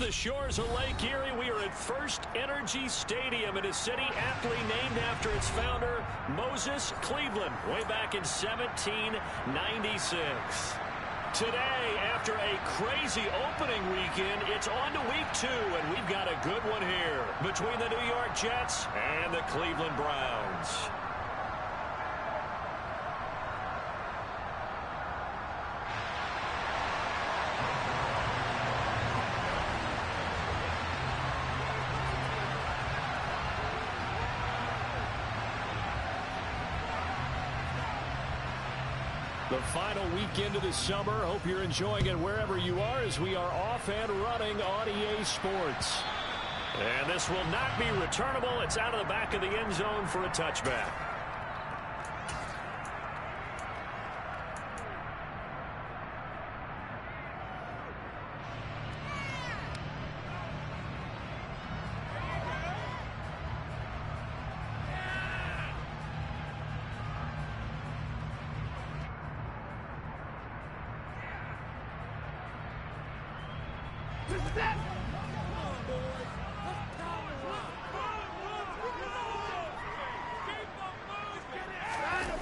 the shores of Lake Erie. We are at First Energy Stadium in a city aptly named after its founder, Moses Cleveland, way back in 1796. Today, after a crazy opening weekend, it's on to week 2, and we've got a good one here between the New York Jets and the Cleveland Browns. The final weekend of the summer. Hope you're enjoying it wherever you are as we are off and running on EA Sports. And this will not be returnable. It's out of the back of the end zone for a touchback.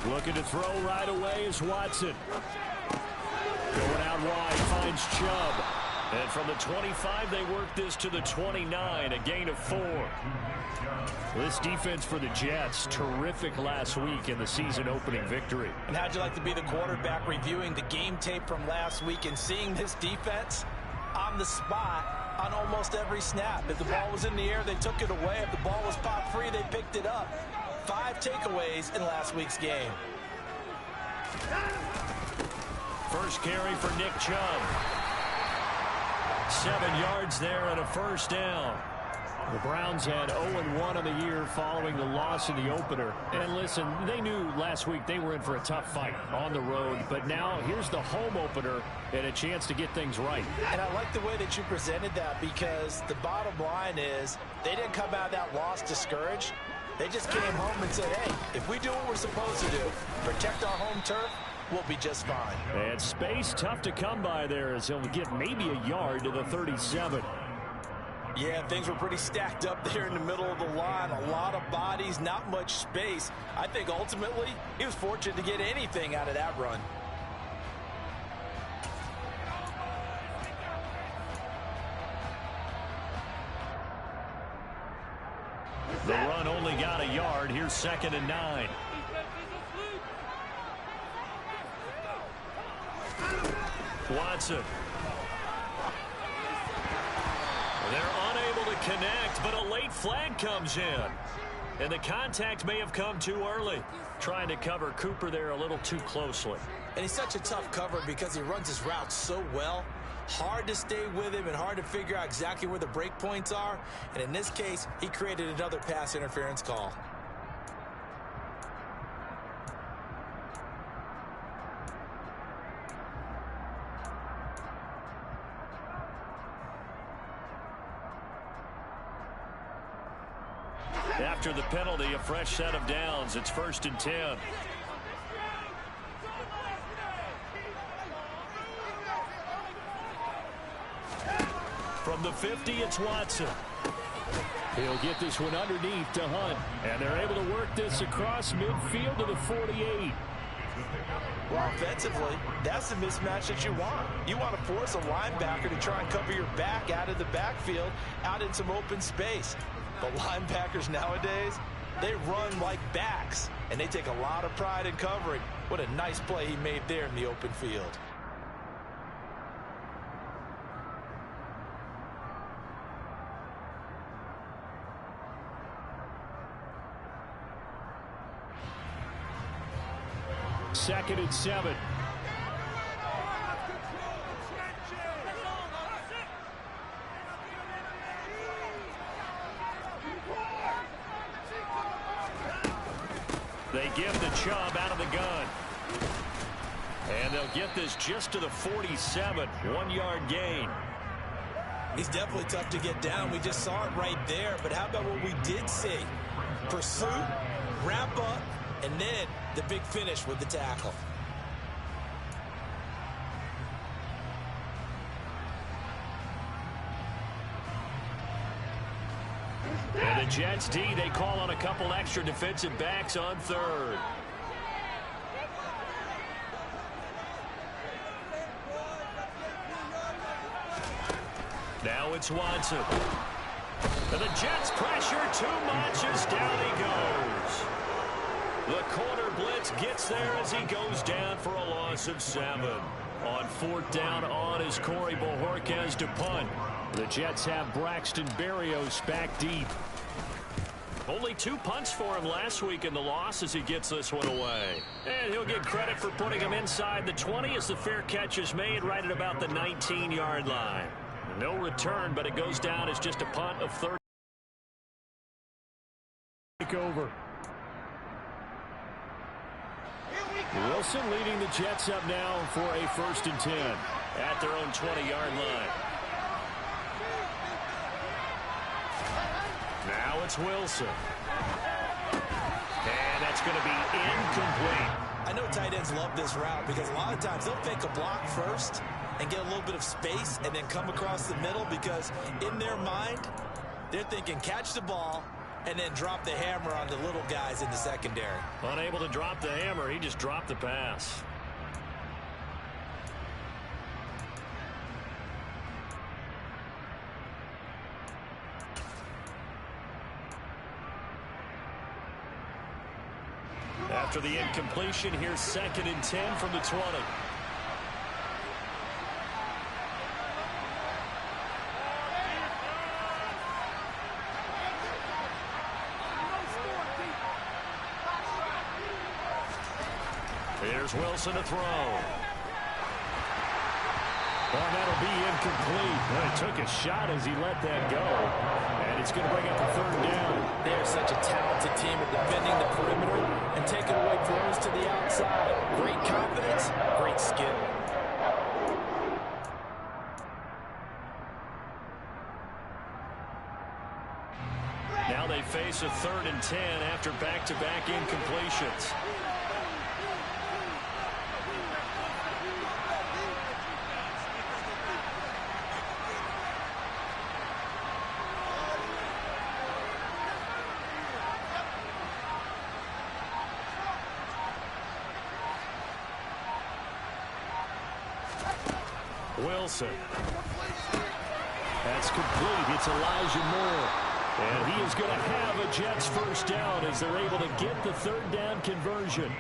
Looking to throw right away is Watson. Going out wide, finds Chubb. And from the 25, they work this to the 29, a gain of 4. This defense for the Jets, terrific last week in the season-opening victory. And how'd you like to be the quarterback reviewing the game tape from last week and seeing this defense on the spot on almost every snap? If the ball was in the air, they took it away. If the ball was popped free, they picked it up. 5 takeaways in last week's game. First carry for Nick Chubb. 7 yards there and a first down. The Browns had 0-1 on the year following the loss in the opener. And listen, they knew last week they were in for a tough fight on the road. But now here's the home opener and a chance to get things right. And I like the way that you presented that, because the bottom line is they didn't come out of that loss discouraged. They just came home and said, hey, if we do what we're supposed to do, protect our home turf, we'll be just fine. And space tough to come by there as he'll get maybe a yard to the 37. Yeah, things were pretty stacked up there in the middle of the line. A lot of bodies, not much space. I think ultimately he was fortunate to get anything out of that run. The run only got a yard. Here's 2nd and 9. Watson. They're unable to connect, but a late flag comes in. And the contact may have come too early. Trying to cover Cooper there a little too closely. And he's such a tough cover because he runs his routes so well. Hard to stay with him and hard to figure out exactly where the break points are. And in this case, he created another pass interference call. After the penalty, a fresh set of downs. It's 1st and 10. From the 50, it's Watson. He'll get this one underneath to Hunt. And they're able to work this across midfield to the 48. Well, offensively, that's the mismatch that you want. You want to force a linebacker to try and cover your back out of the backfield, out in some open space. But linebackers nowadays, they run like backs, and they take a lot of pride in covering. What a nice play he made there in the open field. Second and 7. They give the Chubb out of the gun. And they'll get this just to the 47. 1-yard gain. He's definitely tough to get down. We just saw it right there. But how about what we did see? Pursuit, wrap up, and then the big finish with the tackle. the Jets D, they call on a couple extra defensive backs on third. Now it's Watson. And the Jets pressure too much as down he goes. The corner blitz gets there as he goes down for a loss of 7. On 4th down on is Corey Bojorquez to punt. The Jets have Braxton Berrios back deep. Only 2 punts for him last week in the loss as he gets this one away. And he'll get credit for putting him inside the 20 as the fair catch is made right at about the 19-yard line. No return, but it goes down as just a punt of 30. Take over. Wilson leading the Jets up now for a 1st and 10 at their own 20-yard line. Now it's Wilson. And that's going to be incomplete. I know tight ends love this route because a lot of times they'll fake a block first and get a little bit of space and then come across the middle because in their mind, they're thinking catch the ball and then drop the hammer on the little guys in the secondary. Unable to drop the hammer, he just dropped the pass. After the incompletion, here's 2nd and 10 from the 20. Here's Wilson to throw. Oh, that'll be incomplete. Well, he took a shot as he let that go. And it's going to bring up a 3rd down. They're such a talented team at defending the perimeter and taking away throws to the outside. Great confidence, great skill. Now they face a 3rd and 10 after back-to-back incompletions. Wilson. That's complete. It's Elijah Moore. And he is going to have a Jets 1st down as they're able to get the 3rd down conversion.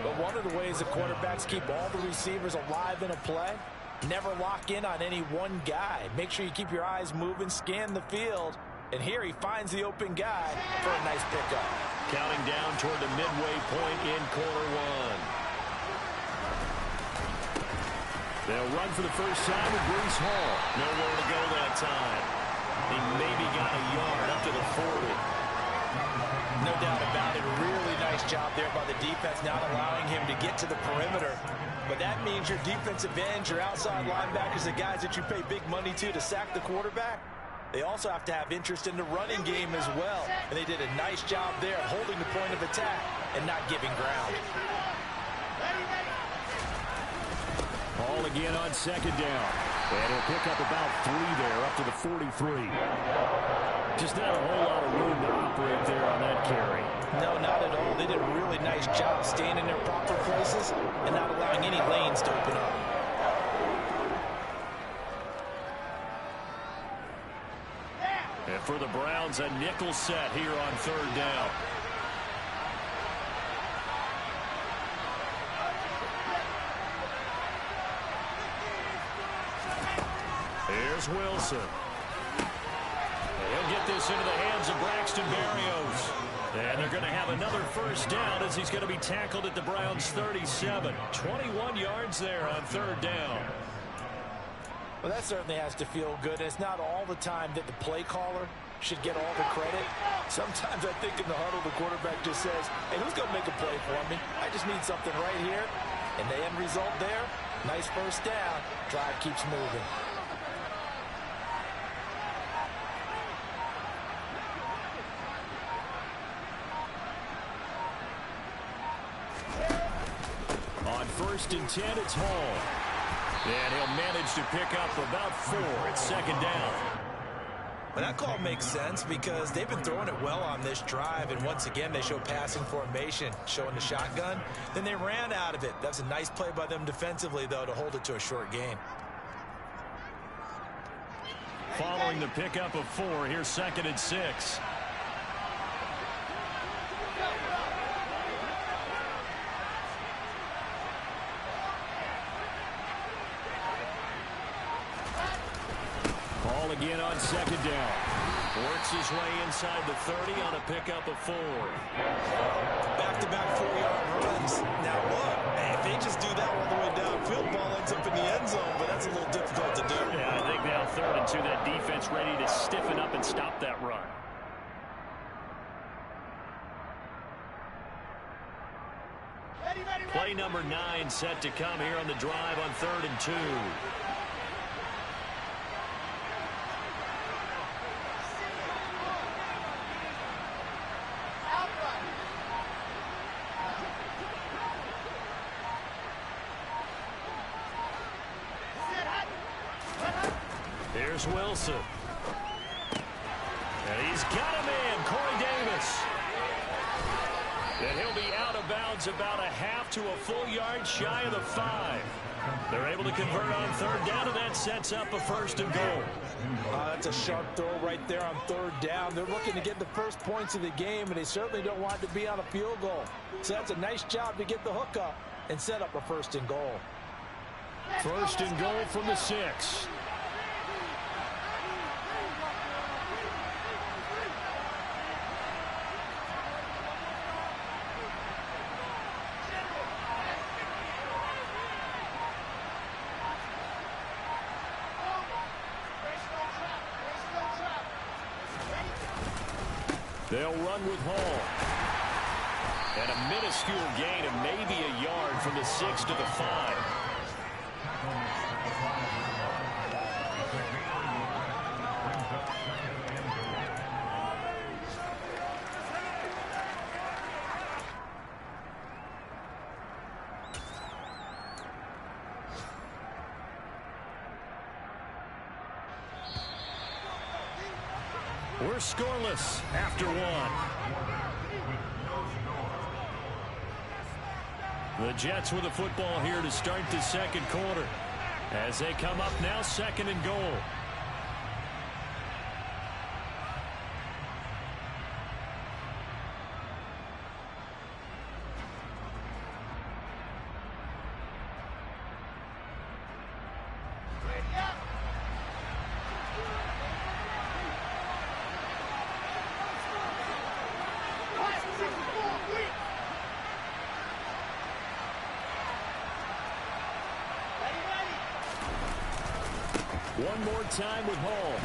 But one of the ways the quarterbacks keep all the receivers alive in a play, never lock in on any one guy. Make sure you keep your eyes moving, scan the field. And here he finds the open guy for a nice pickup. Counting down toward the midway point in quarter 1. They'll run for the first time with Breece Hall. Nowhere to go that time. He maybe got a yard up to the 40. No doubt about it. Really nice job there by the defense, not allowing him to get to the perimeter. But that means your defensive ends, your outside linebackers, the guys that you pay big money to sack the quarterback, they also have to have interest in the running game as well. And they did a nice job there holding the point of attack and not giving ground. Ball again on 2nd down. And he'll pick up about 3 there, up to the 43. Just not a whole lot of room to operate there on that carry. No, not at all. They did a really nice job staying in their proper places and not allowing any lanes to open up. And for the Browns, a nickel set here on 3rd down. Here's Wilson. He'll get this into the hands of Braxton Berrios. And they're going to have another 1st down as he's going to be tackled at the Browns' 37. 21 yards there on 3rd down. Well, that certainly has to feel good. It's not all the time that the play caller should get all the credit. Sometimes I think in the huddle, the quarterback just says, hey, who's going to make a play for me? I just need something right here. And the end result there, nice 1st down. Drive keeps moving. On 1st and 10, it's Hall. And he'll manage to pick up about 4 at 2nd down. Well, that call makes sense because they've been throwing it well on this drive, and once again, they show passing formation, showing the shotgun. Then they ran out of it. That's a nice play by them defensively, though, to hold it to a short gain. Following the pickup of 4, here's 2nd and 6. Ball again on 2nd down. Works his way inside the 30 on a pickup of 4. Back-to-back 4-yard runs. Now look, if they just do that all the way downfield, ball ends up in the end zone, but that's a little difficult to do. Yeah, I think now 3rd and 2, that defense ready to stiffen up and stop that run. Play number 9 set to come here on the drive on 3rd and 2. Here's Wilson. And he's got a man, Corey Davis. And he'll be out of bounds about a half to a full yard shy of the 5. They're able to convert on 3rd down, and that sets up a 1st and goal. That's a sharp throw right there on 3rd down. They're looking to get the first points of the game, and they certainly don't want to be on a field goal. So that's a nice job to get the hook up and set up a 1st and goal. 1st and goal from the 6. They'll run with Hall. And a minuscule gain of maybe a yard from the 6 to the 5. We're scoreless after 1. The Jets with the football here to start the 2nd quarter. As they come up now, 2nd and goal. One more time with Hall.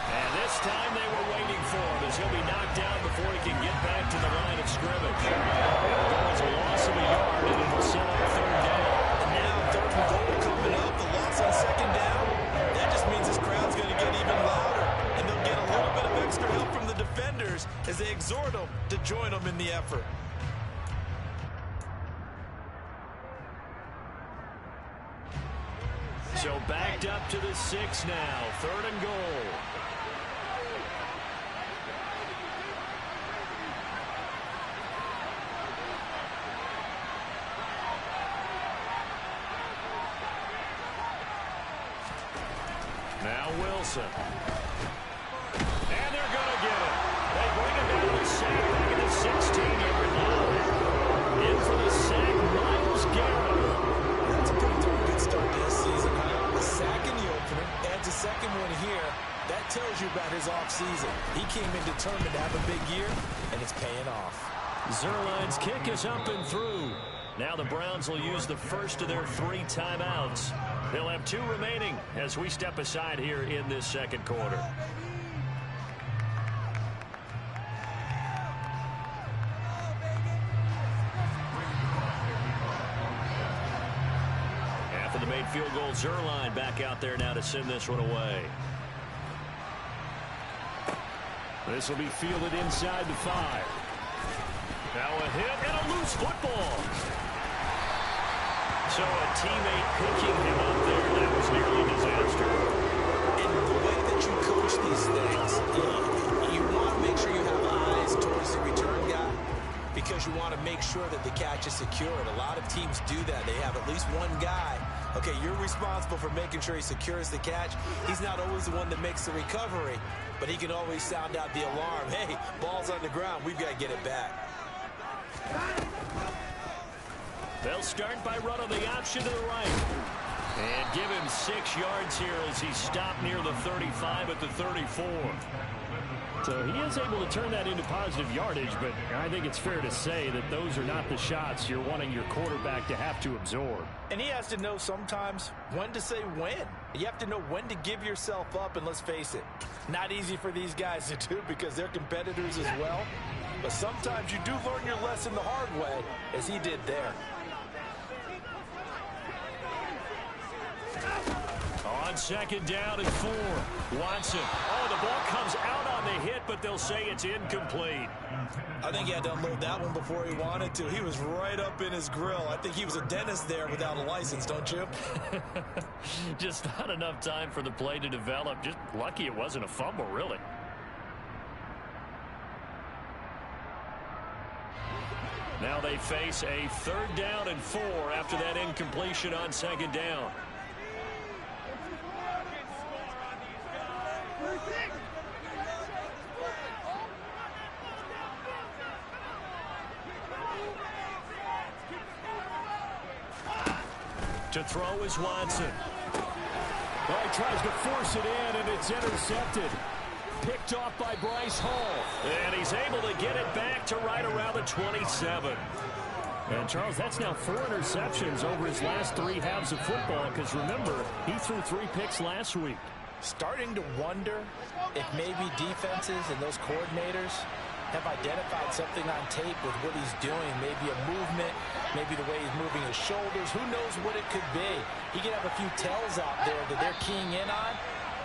And this time they were waiting for him as he'll be knocked down before he can get back to the line of scrimmage. It'll go as a loss of a yard, and it will set up 3rd down. And now 3rd and goal coming up. The loss on 2nd down. That just means this crowd's going to get even louder. And they'll get a little bit of extra help from the defenders as they exhort them to join them in the effort. So backed up to the 6 now. 3rd and goal. Now Wilson. And they're going to get it. They bring him down to the sack back at the 16-yard line. In for the sack, Myles Garrett. That's a good start to this season. A sack in the opener, adds a 2nd one here. That tells you about his offseason. He came in determined to have a big year, and it's paying off. Zuerlein's kick is up and through. Now the Browns will use the first of their 3 timeouts. They'll have 2 remaining as we step aside here in this 2nd quarter. After the made field goal, Zuerlein back out there now to send this one away. This will be fielded inside the 5. Now a hit and a loose football. So a teammate picking him up there, that was nearly a disaster. And the way that you coach these things, you want to make sure you have eyes towards the return guy because you want to make sure that the catch is secured. A lot of teams do that. They have at least one guy. Okay, you're responsible for making sure he secures the catch. He's not always the one that makes the recovery, but he can always sound out the alarm. Hey, ball's on the ground. We've got to get it back. They'll start by running the option to the right. And give him 6 yards here as he's stopped near the 35 at the 34. So he is able to turn that into positive yardage, but I think it's fair to say that those are not the shots you're wanting your quarterback to have to absorb. And he has to know sometimes when to say when. You have to know when to give yourself up, and let's face it, not easy for these guys to do because they're competitors as well. But sometimes you do learn your lesson the hard way, as he did there. On 2nd down and 4. Watson. Oh, the ball comes out on the hit, but they'll say it's incomplete. I think he had to unload that one before he wanted to. He was right up in his grill. I think he was a dentist there without a license, don't you? Just not enough time for the play to develop. Just lucky it wasn't a fumble, really. Now they face a 3rd down and 4 after that incompletion on 2nd down. To throw is Watson. Well, he tries to force it in, and it's intercepted. Picked off by Bryce Hall. And he's able to get it back to right around the 27. And, Charles, that's now 4 interceptions over his last 3 halves of football, because, remember, he threw 3 picks last week. Starting to wonder if maybe defenses and those coordinators have identified something on tape with what he's doing. Maybe a movement, maybe the way he's moving his shoulders. Who knows what it could be? He could have a few tells out there that they're keying in on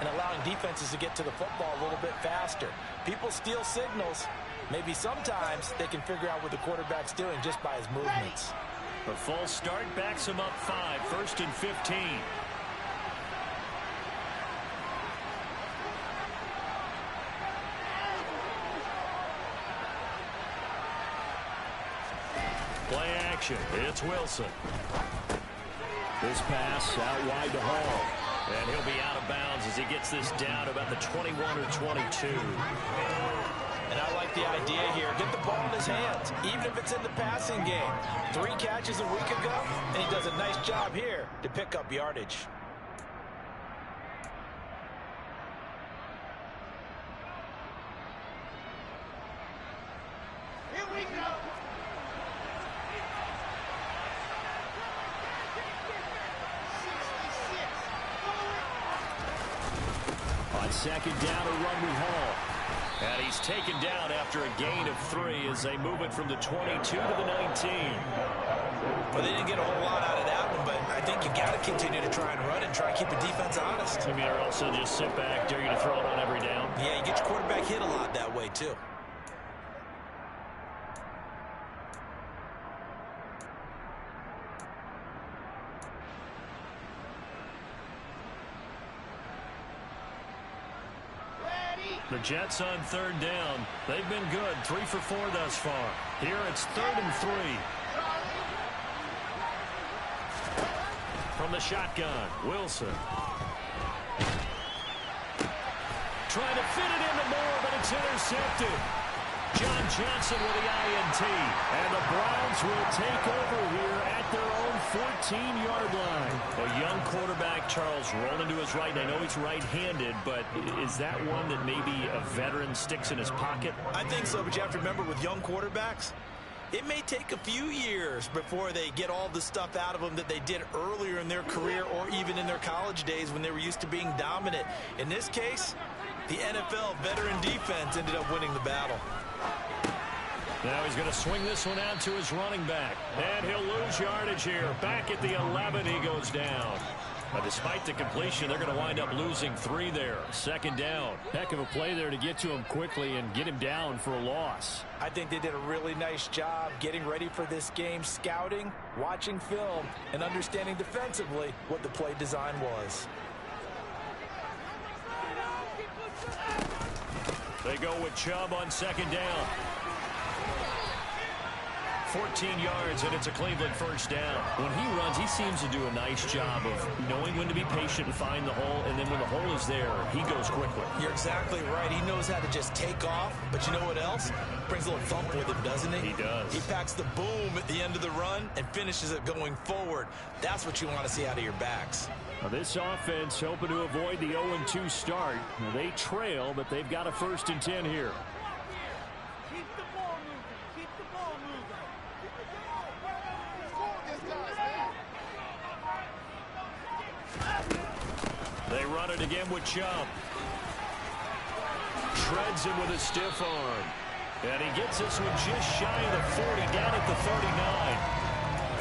and allowing defenses to get to the football a little bit faster. People steal signals. Maybe sometimes they can figure out what the quarterback's doing just by his movements. A false start backs him up 5, 1st and 15. Play action. It's Wilson. This pass out wide to Hall. And he'll be out of bounds as he gets this down about the 21 or 22. And I like the idea here. Get the ball in his hands, even if it's in the passing game. 3 catches a week ago, and he does a nice job here to pick up yardage. Here we go. On 2nd down, a run with Hall. And he's taken down after a gain of 3 as they move it from the 22 to the 19. Well, they didn't get a whole lot out of that one, but I think you got to continue to try and run and try and keep the defense honest. I mean, or also just sit back, dare you to throw it on every down. Yeah, you get your quarterback hit a lot that way, too. The Jets on 3rd down. They've been good, 3 for 4 thus far. Here it's 3rd and 3. From the shotgun, Wilson. Trying to fit it into Moore, but it's intercepted. John Johnson with the INT. And the Browns will take over here at their own 14-yard line. A young quarterback, Charles, rolling to his right. I know he's right-handed, but is that one that maybe a veteran sticks in his pocket? I think so, but you have to remember with young quarterbacks, it may take a few years before they get all the stuff out of them that they did earlier in their career or even in their college days when they were used to being dominant. In this case, the NFL veteran defense ended up winning the battle. Now he's going to swing this one out to his running back. And he'll lose yardage here. Back at the 11, he goes down. But despite the completion, they're going to wind up losing 3 there. 2nd down. Heck of a play there to get to him quickly and get him down for a loss. I think they did a really nice job getting ready for this game, scouting, watching film, and understanding defensively what the play design was. They go with Chubb on second down. 14 yards, and it's a Cleveland first down. When he runs, he seems to do a nice job of knowing when to be patient and find the hole, and then when the hole is there, he goes quickly. You're exactly right. He knows how to just take off, but you know what else? Brings a little thump with him, doesn't he? He does. He packs the boom at the end of the run and finishes it going forward. That's what you want to see out of your backs. Now this offense hoping to avoid the 0-2 start. Now they trail, but they've got a 1st and 10 here. They run it again with Chubb. Shreds him with a stiff arm. And he gets this one just shy of the 40, down at the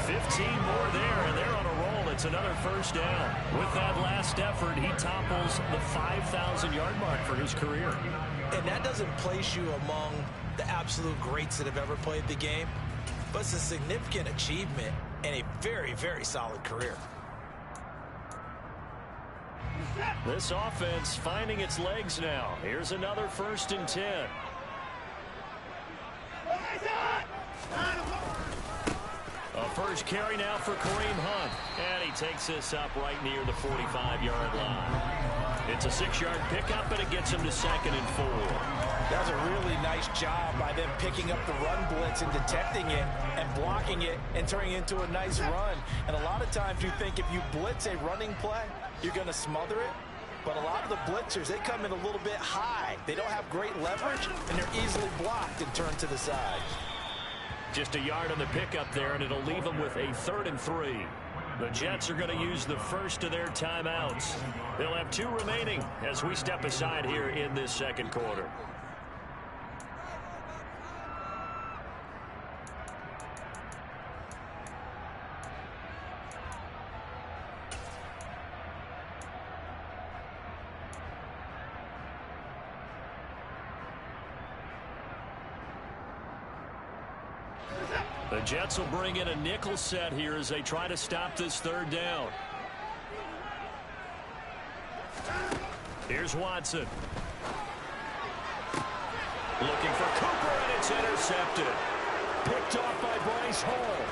39. 15 more there, and they're on a roll. It's another first down. With that last effort, he topples the 5,000-yard mark for his career. And that doesn't place you among the absolute greats that have ever played the game, but it's a significant achievement and a very, very solid career. This offense finding its legs now. Here's another 1st and 10. A first carry now for Kareem Hunt. And he takes this up right near the 45-yard line. It's a 6-yard pickup, and it gets him to 2nd and 4. That was a really nice job by them picking up the run blitz and detecting it and blocking it and turning it into a nice run. And a lot of times you think if you blitz a running play, you're going to smother it. But a lot of the blitzers, they come in a little bit high. They don't have great leverage, and they're easily blocked and turned to the side. Just a yard on the pickup there, and it'll leave them with a 3rd and 3. The Jets are going to use the first of their timeouts. They'll have 2 remaining as we step aside here in this second quarter. The Jets will bring in a nickel set here as they try to stop this 3rd down. Here's Watson. Looking for Cooper, and it's intercepted. Picked off by Bryce Hall.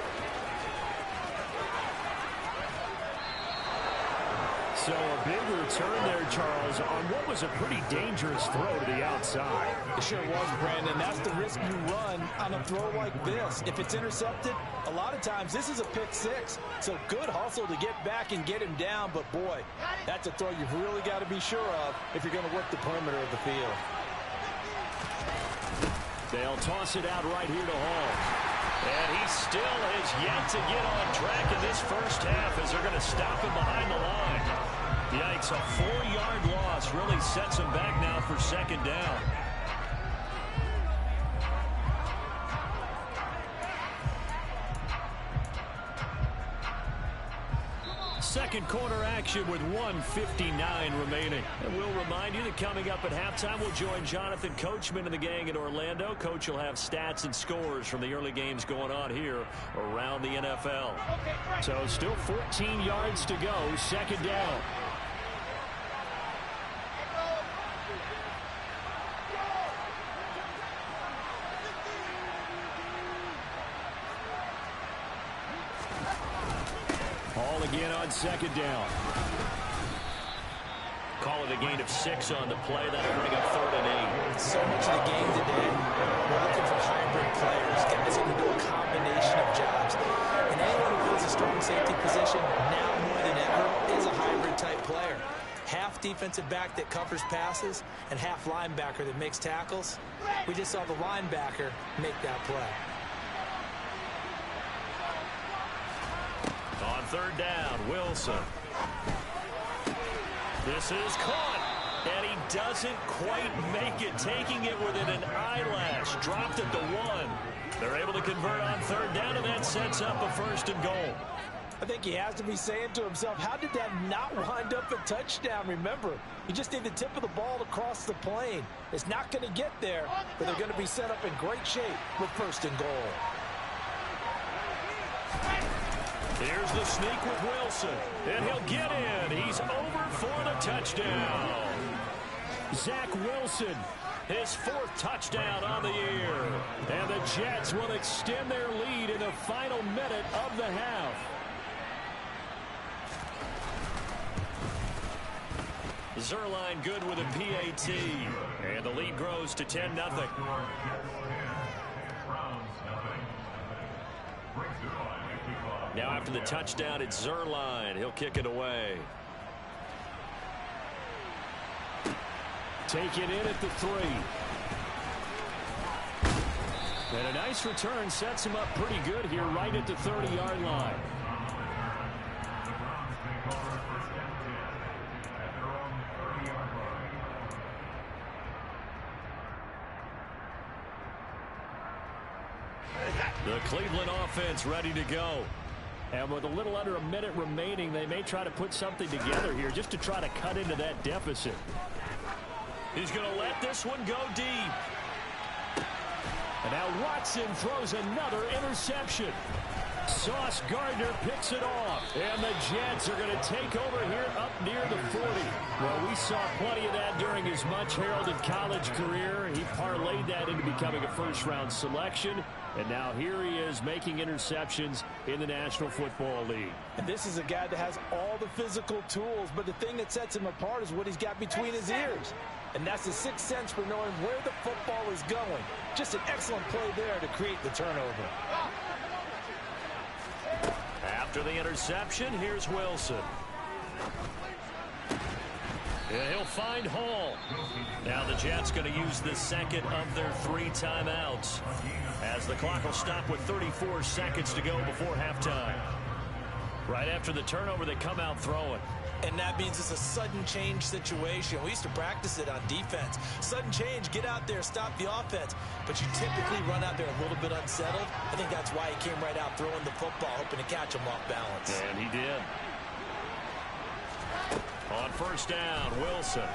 So a big return there, Charles, on what was a pretty dangerous throw to the outside. It sure was, Brandon. That's the risk you run on a throw like this. If it's intercepted, a lot of times this is a pick 6. So good hustle to get back and get him down. But, boy, that's a throw you've really got to be sure of if you're going to work the perimeter of the field. They'll toss it out right here to Hall. And he still has yet to get on track in this first half as they're going to stop him behind the line. Yikes, a 4-yard loss really sets him back now for 2nd down. Second quarter action with 1:59 remaining. And we'll remind you that coming up at halftime, we'll join Jonathan Coachman and the gang in Orlando. Coach will have stats and scores from the early games going on here around the NFL. So still 14 yards to go, 2nd down. Hall again on 2nd down. Call it a gain of 6 on the play. That'll bring up 3rd and 8. So much of the game today, we're looking for hybrid players, guys who can do a combination of jobs. And anyone who plays a strong safety position, now more than ever, is a hybrid-type player. Half defensive back that covers passes and half linebacker that makes tackles. We just saw the linebacker make that play. On 3rd down, Wilson. This is caught, and he doesn't quite make it, taking it within an eyelash. Dropped at the 1. They're able to convert on 3rd down, and that sets up a 1st and goal. I think he has to be saying to himself, how did that not wind up a touchdown? Remember, you just need the tip of the ball to cross the plane. It's not going to get there, but they're going to be set up in great shape with 1st and goal. Here's the sneak with Wilson, and he'll get in. He's over for the touchdown. Zach Wilson. His 4th touchdown on the year. And the Jets will extend their lead in the final minute of the half. Zerline good with a PAT. And the lead grows to 10-0. Now after the touchdown, it's Zerline. He'll kick it away. Take it in at the 3. And a nice return sets him up pretty good here right at the 30-yard line. The Cleveland offense ready to go. And with a little under a minute remaining, they may try to put something together here just to try to cut into that deficit. He's going to let this one go deep. And now Watson throws another interception. Sauce Gardner picks it off. And the Jets are going to take over here up near the 40. Well, we saw plenty of that during his much-heralded college career. He parlayed that into becoming a first-round selection. And now here he is making interceptions in the National Football League. And this is a guy that has all the physical tools, but the thing that sets him apart is what he's got between his ears. And that's the sixth sense for knowing where the football is going. Just an excellent play there to create the turnover. After the interception, here's Wilson. And he'll find Hall. Now the Jets going to use the second of their 3 timeouts, as the clock will stop with 34 seconds to go before halftime. Right after the turnover, they come out throwing. And that means it's a sudden change situation. We used to practice it on defense. Sudden change, get out there, stop the offense. But you typically run out there a little bit unsettled. I think that's why he came right out throwing the football, hoping to catch him off balance. And he did. On first down, Wilson.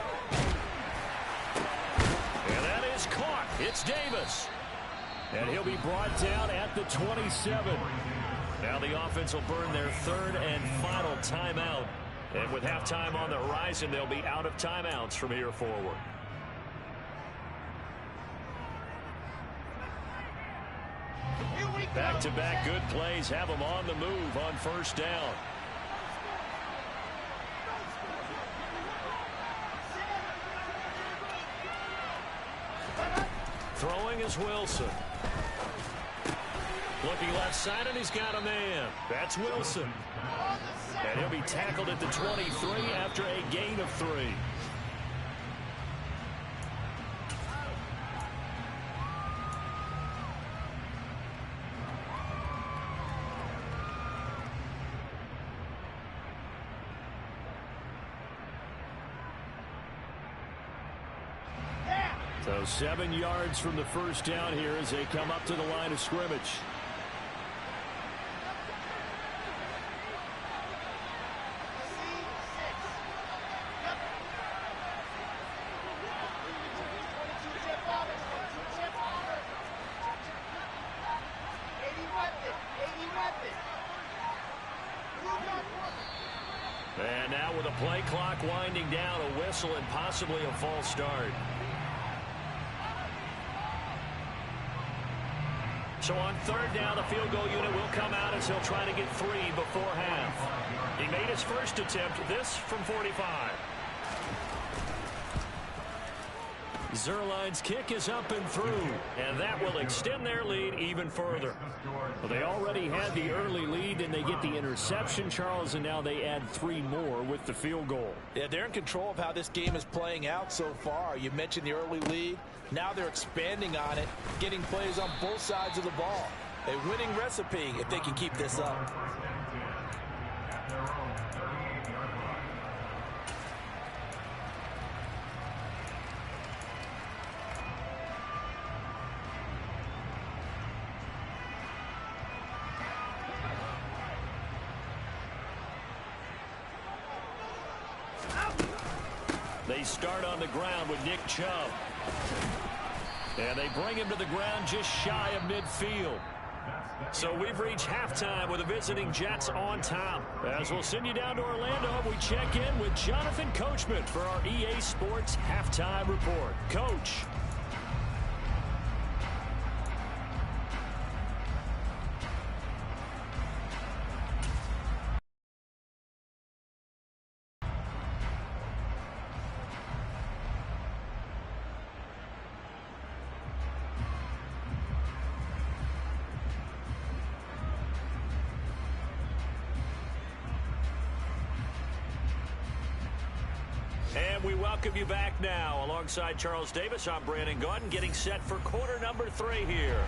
And that is caught. It's Davis. And he'll be brought down at the 27. Now the offense will burn their 3rd and final timeout. And with halftime on the horizon, they'll be out of timeouts from here forward. Back-to-back good plays have them on the move on first down. Throwing is Wilson. Looking left side, and he's got a man. That's Wilson. And he'll be tackled at the 23 after a gain of 3. So 7 yards from the first down here as they come up to the line of scrimmage. And now with a play clock winding down, a whistle and possibly a false start. So on third down, the field goal unit will come out as he'll try to get 3 before half. He made his first attempt, this from 45. Zerline's kick is up and through, and that will extend their lead even further. Well, they already had the early lead, and they get the interception, Charles, and now they add 3 more with the field goal. Yeah, they're in control of how this game is playing out so far. You mentioned the early lead. Now they're expanding on it, getting plays on both sides of the ball. A winning recipe if they can keep this up. They start on the ground with Nick Chubb. And they bring him to the ground just shy of midfield. So we've reached halftime with the visiting Jets on top. As we'll send you down to Orlando, we check in with Jonathan Coachman for our EA Sports Halftime Report. Coach. And we welcome you back now. Alongside Charles Davis, I'm Brandon Gaudin, getting set for quarter number 3 here.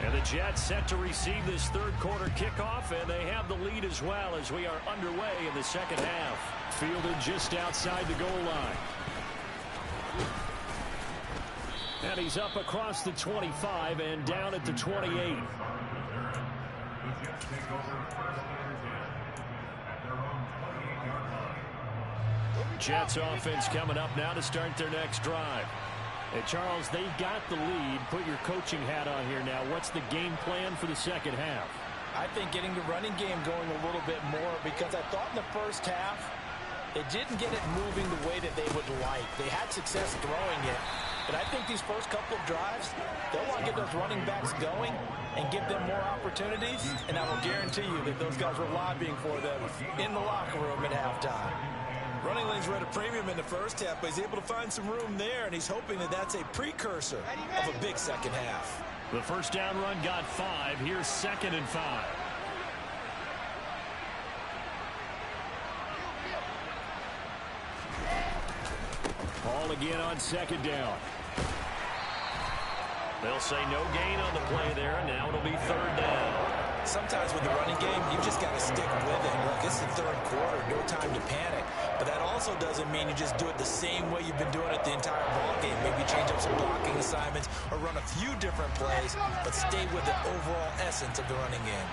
And the Jets set to receive this third quarter kickoff, and they have the lead as well as we are underway in the second half. Fielded just outside the goal line. And he's up across the 25 and down at the 28. Jets offense coming up now to start their next drive. Hey, Charles, they got the lead. Put your coaching hat on here now. What's the game plan for the second half? I think getting the running game going a little bit more, because I thought in the first half it didn't get it moving the way that they would like. They had success throwing it, but I think these first couple of drives, they'll want to get those running backs going and give them more opportunities, and I will guarantee you that those guys were lobbying for them in the locker room at halftime. Running lanes were at a premium in the first half, but he's able to find some room there, and he's hoping that that's a precursor of a big second half. The first down run got 5. Here's 2nd and 5. Ball again on 2nd down. They'll say no gain on the play there, and now it'll be 3rd down. Sometimes with the running game, you just got to stick with it. Look, it's the third quarter, no time to panic. But that also doesn't mean you just do it the same way you've been doing it the entire ball game. Maybe change up some blocking assignments or run a few different plays, but stay with the overall essence of the running game.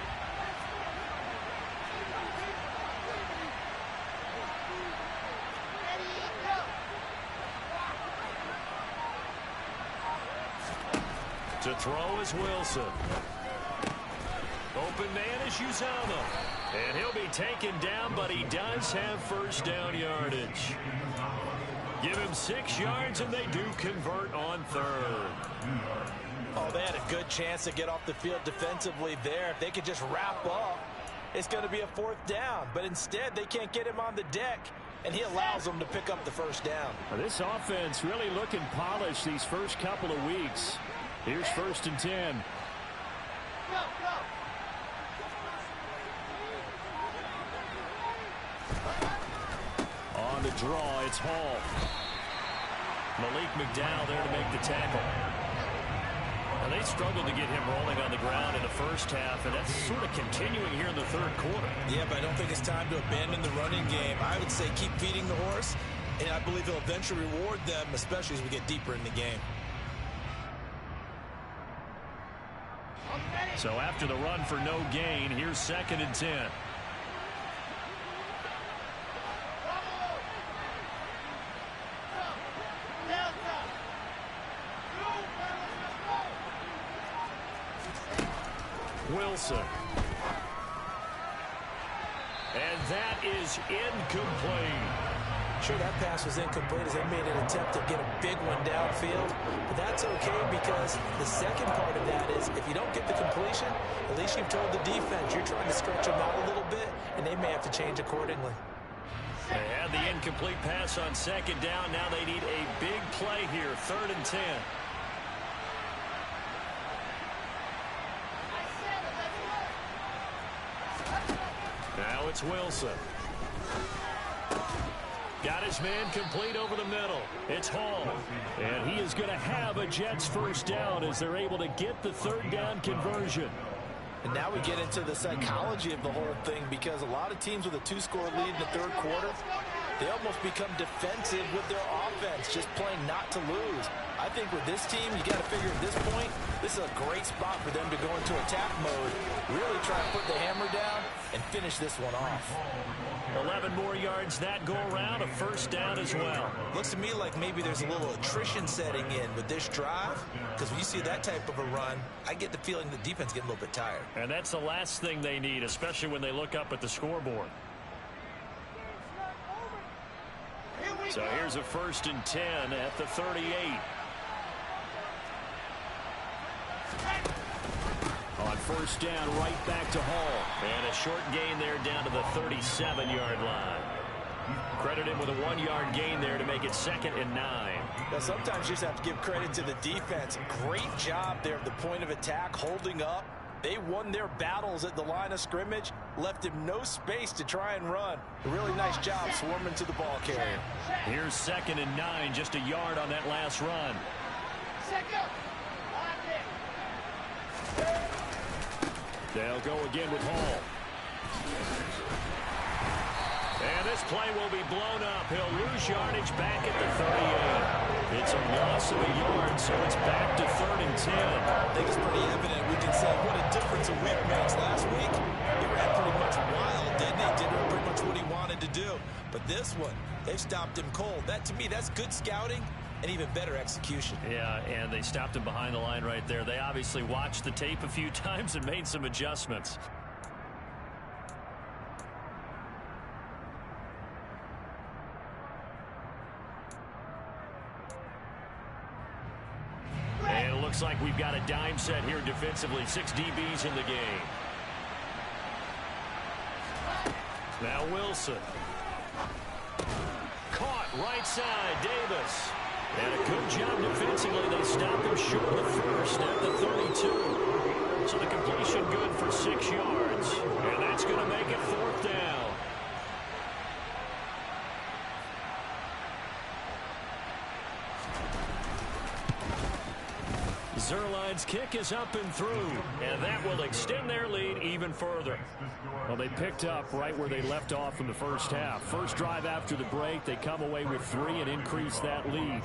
To throw is Wilson. Open man is Uzama. And he'll be taken down, but he does have first down yardage. Give him 6 yards, and they do convert on 3rd. Oh, they had a good chance to get off the field defensively there. If they could just wrap up, it's going to be a 4th down. But instead, they can't get him on the deck, and he allows them to pick up the first down. This offense really looking polished these first couple of weeks. Here's 1st and 10. On the draw, it's Hall. Malik McDowell there to make the tackle. Well, they struggled to get him rolling on the ground in the first half, and that's sort of continuing here in the third quarter. Yeah, but I don't think it's time to abandon the running game. I would say keep feeding the horse, and I believe he'll eventually reward them, especially as we get deeper in the game. So after the run for no gain, here's 2nd and 10. Wilson. And that is incomplete. Sure, that pass was incomplete as they made an attempt to get a big one downfield. But that's okay, because the second part of that is if you don't get the completion, at least you've told the defense you're trying to stretch them out a little bit, and they may have to change accordingly. They had the incomplete pass on 2nd down. Now they need a big play here, 3rd and 10. Now it's Wilson. Got his man complete over the middle. It's Hall. And he is going to have a Jets first down as they're able to get the 3rd down conversion. And now we get into the psychology of the whole thing, because a lot of teams with a 2-score lead in the third quarter, they almost become defensive with their offense, just playing not to lose. I think with this team, you got to figure at this point, this is a great spot for them to go into attack mode, really try to put the hammer down and finish this one off. 11 more yards that go around, a first down as well. Looks to me like maybe there's a little attrition setting in with this drive, because when you see that type of a run, I get the feeling the defense getting a little bit tired. And that's the last thing they need, especially when they look up at the scoreboard. So here's a 1st and 10 at the 38. On 1st down, right back to Hall. And a short gain there down to the 37-yard line. Credit him with a 1-yard gain there to make it 2nd and 9. Now, sometimes you just have to give credit to the defense. Great job there at the point of attack, holding up. They won their battles at the line of scrimmage, left him no space to try and run. A really nice job swarming to the ball carrier. Here's 2nd and 9, just a yard on that last run. They'll go again with Hall. And this play will be blown up. He'll lose yardage back at the 38. It's a loss of a yard, so it's back to 3rd and 10. I think it's pretty evident. We can say what a difference a week makes. Last week, he ran pretty much wild, didn't he? Did pretty much what he wanted to do. But this one, they've stopped him cold. That, to me, that's good scouting and even better execution. Yeah, and they stopped him behind the line right there. They obviously watched the tape a few times and made some adjustments. And it looks like we've got a dime set here defensively. 6 DBs in the game. Now Wilson. Caught right side, Davis. And a good job defensively. They stopped him short of the 1st at the 32. So the completion good for 6 yards. And that's going to make it 4th down. Zerline's kick is up and through, and that will extend their lead even further. Well, they picked up right where they left off in the first half. First drive after the break, they come away with 3 and increase that lead.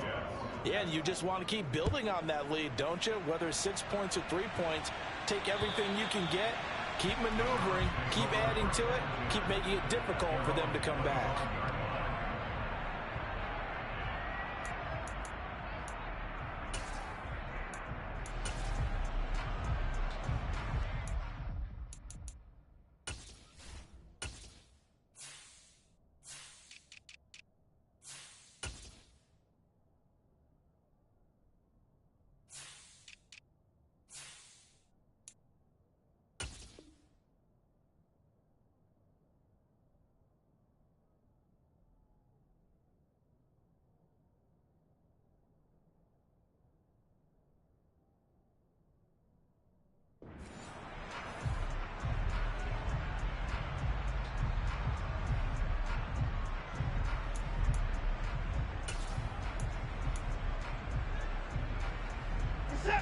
Yeah, and you just want to keep building on that lead, don't you? Whether it's 6 points or 3 points, take everything you can get, keep maneuvering, keep adding to it, keep making it difficult for them to come back.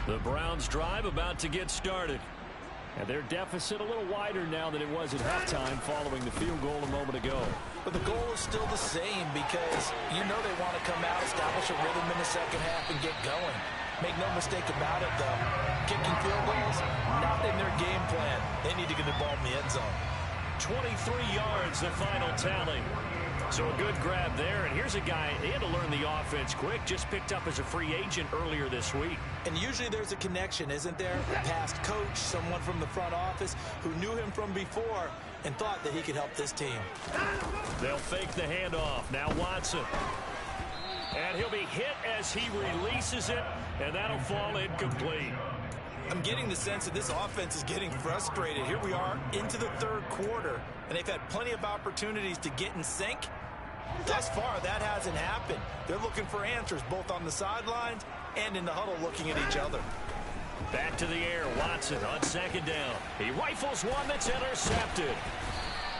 The Browns drive about to get started. And their deficit a little wider now than it was at halftime following the field goal a moment ago. But the goal is still the same because you know they want to come out, establish a rhythm in the second half, and get going. Make no mistake about it, though. Kicking field goals, not in their game plan. They need to get the ball in the end zone. 23 yards, the final tally. So a good grab there, and here's a guy, he had to learn the offense quick, just picked up as a free agent earlier this week. And usually there's a connection, isn't there? A past coach, someone from the front office who knew him from before and thought that he could help this team. They'll fake the handoff. Now Watson. And he'll be hit as he releases it, and that'll fall incomplete. I'm getting the sense that this offense is getting frustrated. Here we are into the third quarter, and they've had plenty of opportunities to get in sync. Thus far, that hasn't happened. They're looking for answers both on the sidelines and in the huddle looking at each other. Back to the air, Watson on second down. He rifles one that's intercepted.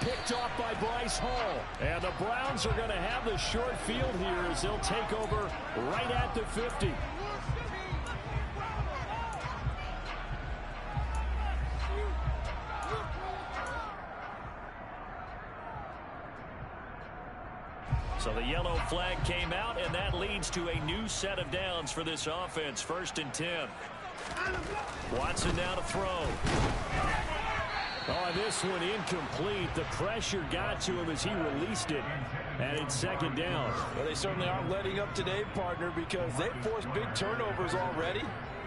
Picked off by Bryce Hall. And the Browns are going to have the short field here as they'll take over right at the 50. So the yellow flag came out, and that leads to a new set of downs for this offense. 1st and 10. Watson now to throw. Oh, this one incomplete. The pressure got to him as he released it. And it's second down. Well, they certainly aren't letting up today, partner, because they've forced big turnovers already.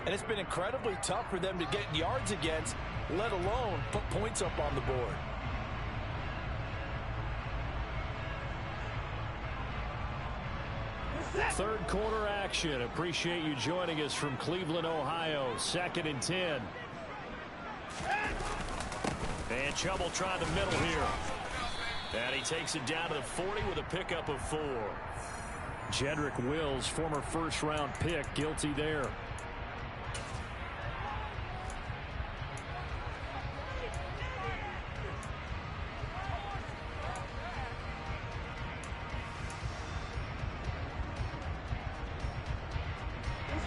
And it's been incredibly tough for them to get yards against, let alone put points up on the board. Third quarter action. Appreciate you joining us from Cleveland, Ohio. 2nd and 10. And trouble trying to middle here. And he takes it down to the 40 with a pickup of 4. Jedrick Wills, former first-round pick, guilty there.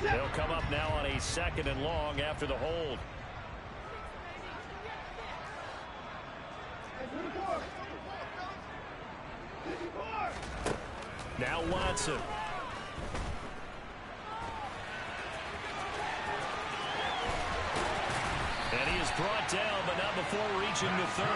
They'll come up now on a 2nd and long after the hold. Now Watson. And he is brought down, but not before reaching the 30.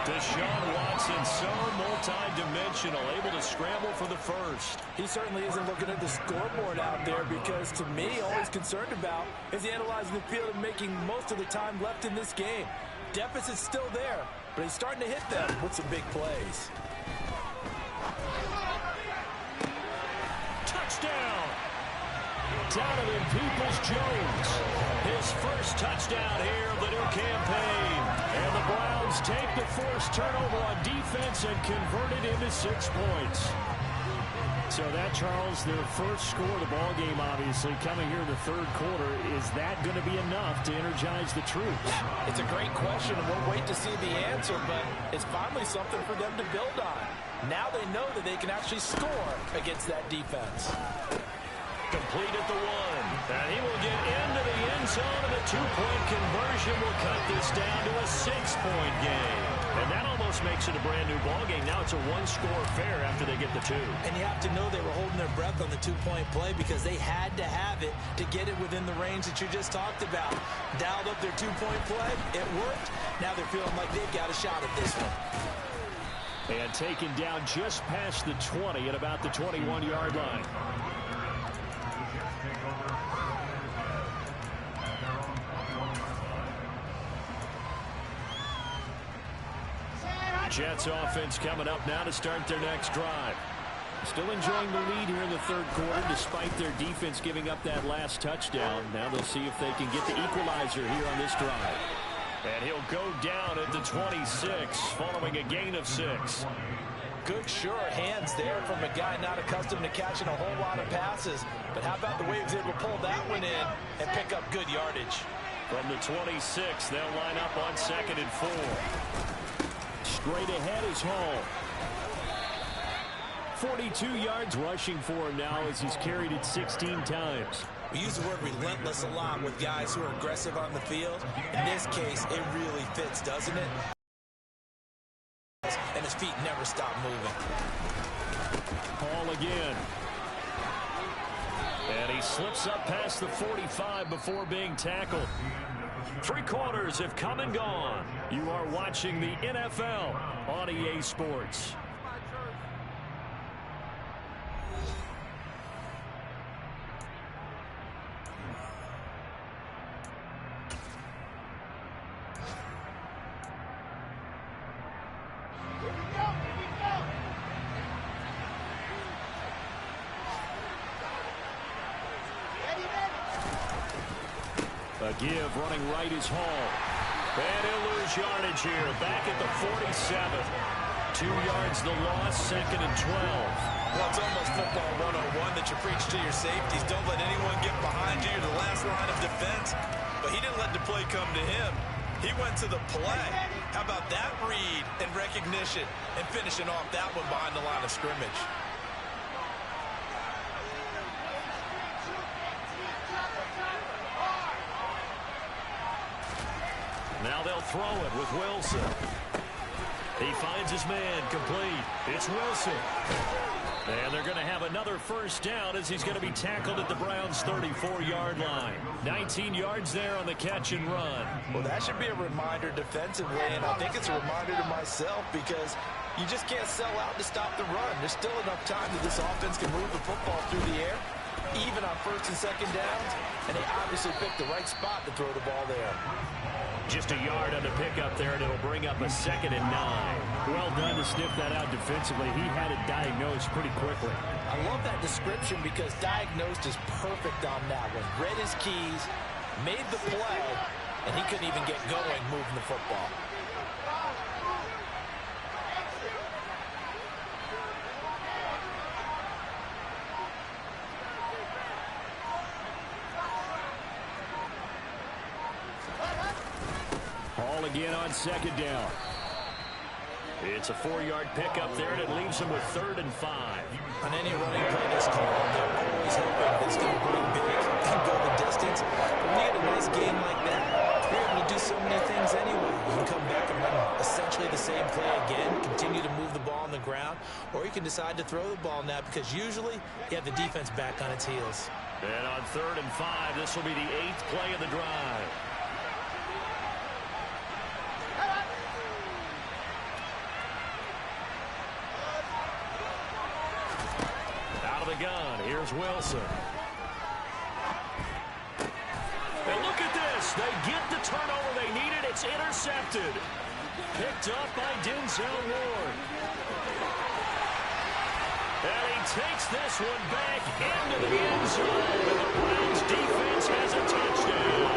Deshaun Watson, so multi-dimensional, able to scramble for the first. He certainly isn't looking at the scoreboard out there because, to me, all he's concerned about is analyzing the field and making most of the time left in this game. Deficit's still there, but he's starting to hit them with some big plays. Touchdown! Donovan Peoples-Jones. His first touchdown here of the new campaign. And the Browns take the forced turnover on defense and convert it into 6 points. So that, Charles, their first score of the ball game, obviously, coming here in the third quarter. Is that going to be enough to energize the troops? It's a great question, and we'll wait to see the answer, but it's finally something for them to build on. Now they know that they can actually score against that defense. Complete at the 1. And he will get into the end zone, and a 2-point conversion will cut this down to a 6-point game. And that almost makes it a brand-new ball game. Now it's a 1-score affair after they get the 2. And you have to know they were holding their breath on the 2-point play because they had to have it to get it within the range that you just talked about. Dialed up their 2-point play. It worked. Now they're feeling like they've got a shot at this one. And taken down just past the 20 at about the 21-yard line. Jets offense coming up now to start their next drive. Still enjoying the lead here in the third quarter despite their defense giving up that last touchdown. Now they'll see if they can get the equalizer here on this drive. And he'll go down at the 26 following a gain of 6. Good, sure hands there from a guy not accustomed to catching a whole lot of passes. But how about the way he was able to pull that one in and pick up good yardage? From the 26, they'll line up on 2nd and 4. Straight ahead is Hall. 42 yards rushing for him now as he's carried it 16 times. We use the word relentless a lot with guys who are aggressive on the field. In this case, it really fits, doesn't it? And his feet never stop moving. Hall again. And he slips up past the 45 before being tackled. 3 quarters have come and gone. You are watching the NFL on EA Sports. A give running right is Hall. And he'll lose yardage here. Back at the 47. 2 yards the loss, 2nd and 12. Well, it's almost football 101 that you preach to your safeties. Don't let anyone get behind you. You're the last line of defense. But he didn't let the play come to him. He went to the play. How about that read and recognition and finishing off that one behind the line of scrimmage? Now they'll throw it with Wilson. He finds his man complete. It's Wilson. And they're going to have another first down as he's going to be tackled at the Browns' 34-yard line. 19 yards there on the catch and run. Well, that should be a reminder defensively, and I think it's a reminder to myself because you just can't sell out to stop the run. There's still enough time that this offense can move the football through the air, even on first and second downs, and they obviously picked the right spot to throw the ball there. Just a yard on the pickup there, and it'll bring up a 2nd and 9. Well done to sniff that out defensively. He had it diagnosed pretty quickly. I love that description because diagnosed is perfect on that one. Read his keys, made the play, and he couldn't even get going moving the football. Ball again on 2nd down. It's a 4-yard pickup there, and it leaves him with 3rd and 5. On any running play this call, they're always hoping that it's going to bring big and go the distance. But when you get a nice game like that, you're able to do so many things anyway. You can come back and run essentially the same play again, continue to move the ball on the ground, or you can decide to throw the ball now because usually you have the defense back on its heels. And on 3rd and 5, this will be the 8th play of the drive. Gun. Here's Wilson. And look at this. They get the turnover they needed. It's intercepted. Picked up by Denzel Ward. And he takes this one back into the end zone. And the Browns defense has a touchdown.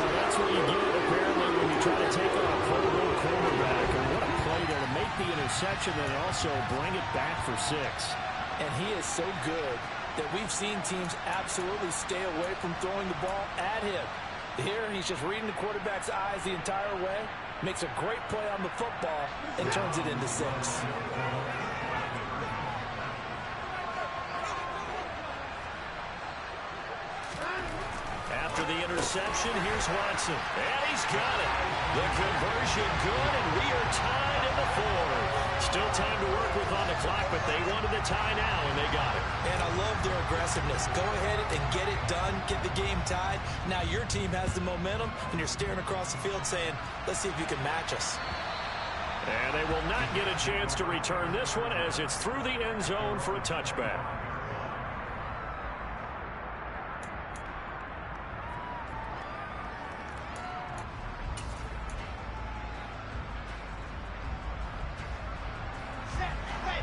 Now that's what you get, apparently, when you try to take on a Pro Bowl quarterback. And what a play there to make the interception and also bring it back for 6. And he is so good that we've seen teams absolutely stay away from throwing the ball at him. Here, he's just reading the quarterback's eyes the entire way, makes a great play on the football, and turns it into 6. After the interception, here's Watson. And he's got it. The conversion good, and we are tied in the 4th. Still time to work with on the clock, but they wanted the tie now, and they got it. And I love their aggressiveness. Go ahead and get it done, get the game tied. Now your team has the momentum, and you're staring across the field saying, let's see if you can match us. And they will not get a chance to return this one as it's through the end zone for a touchback.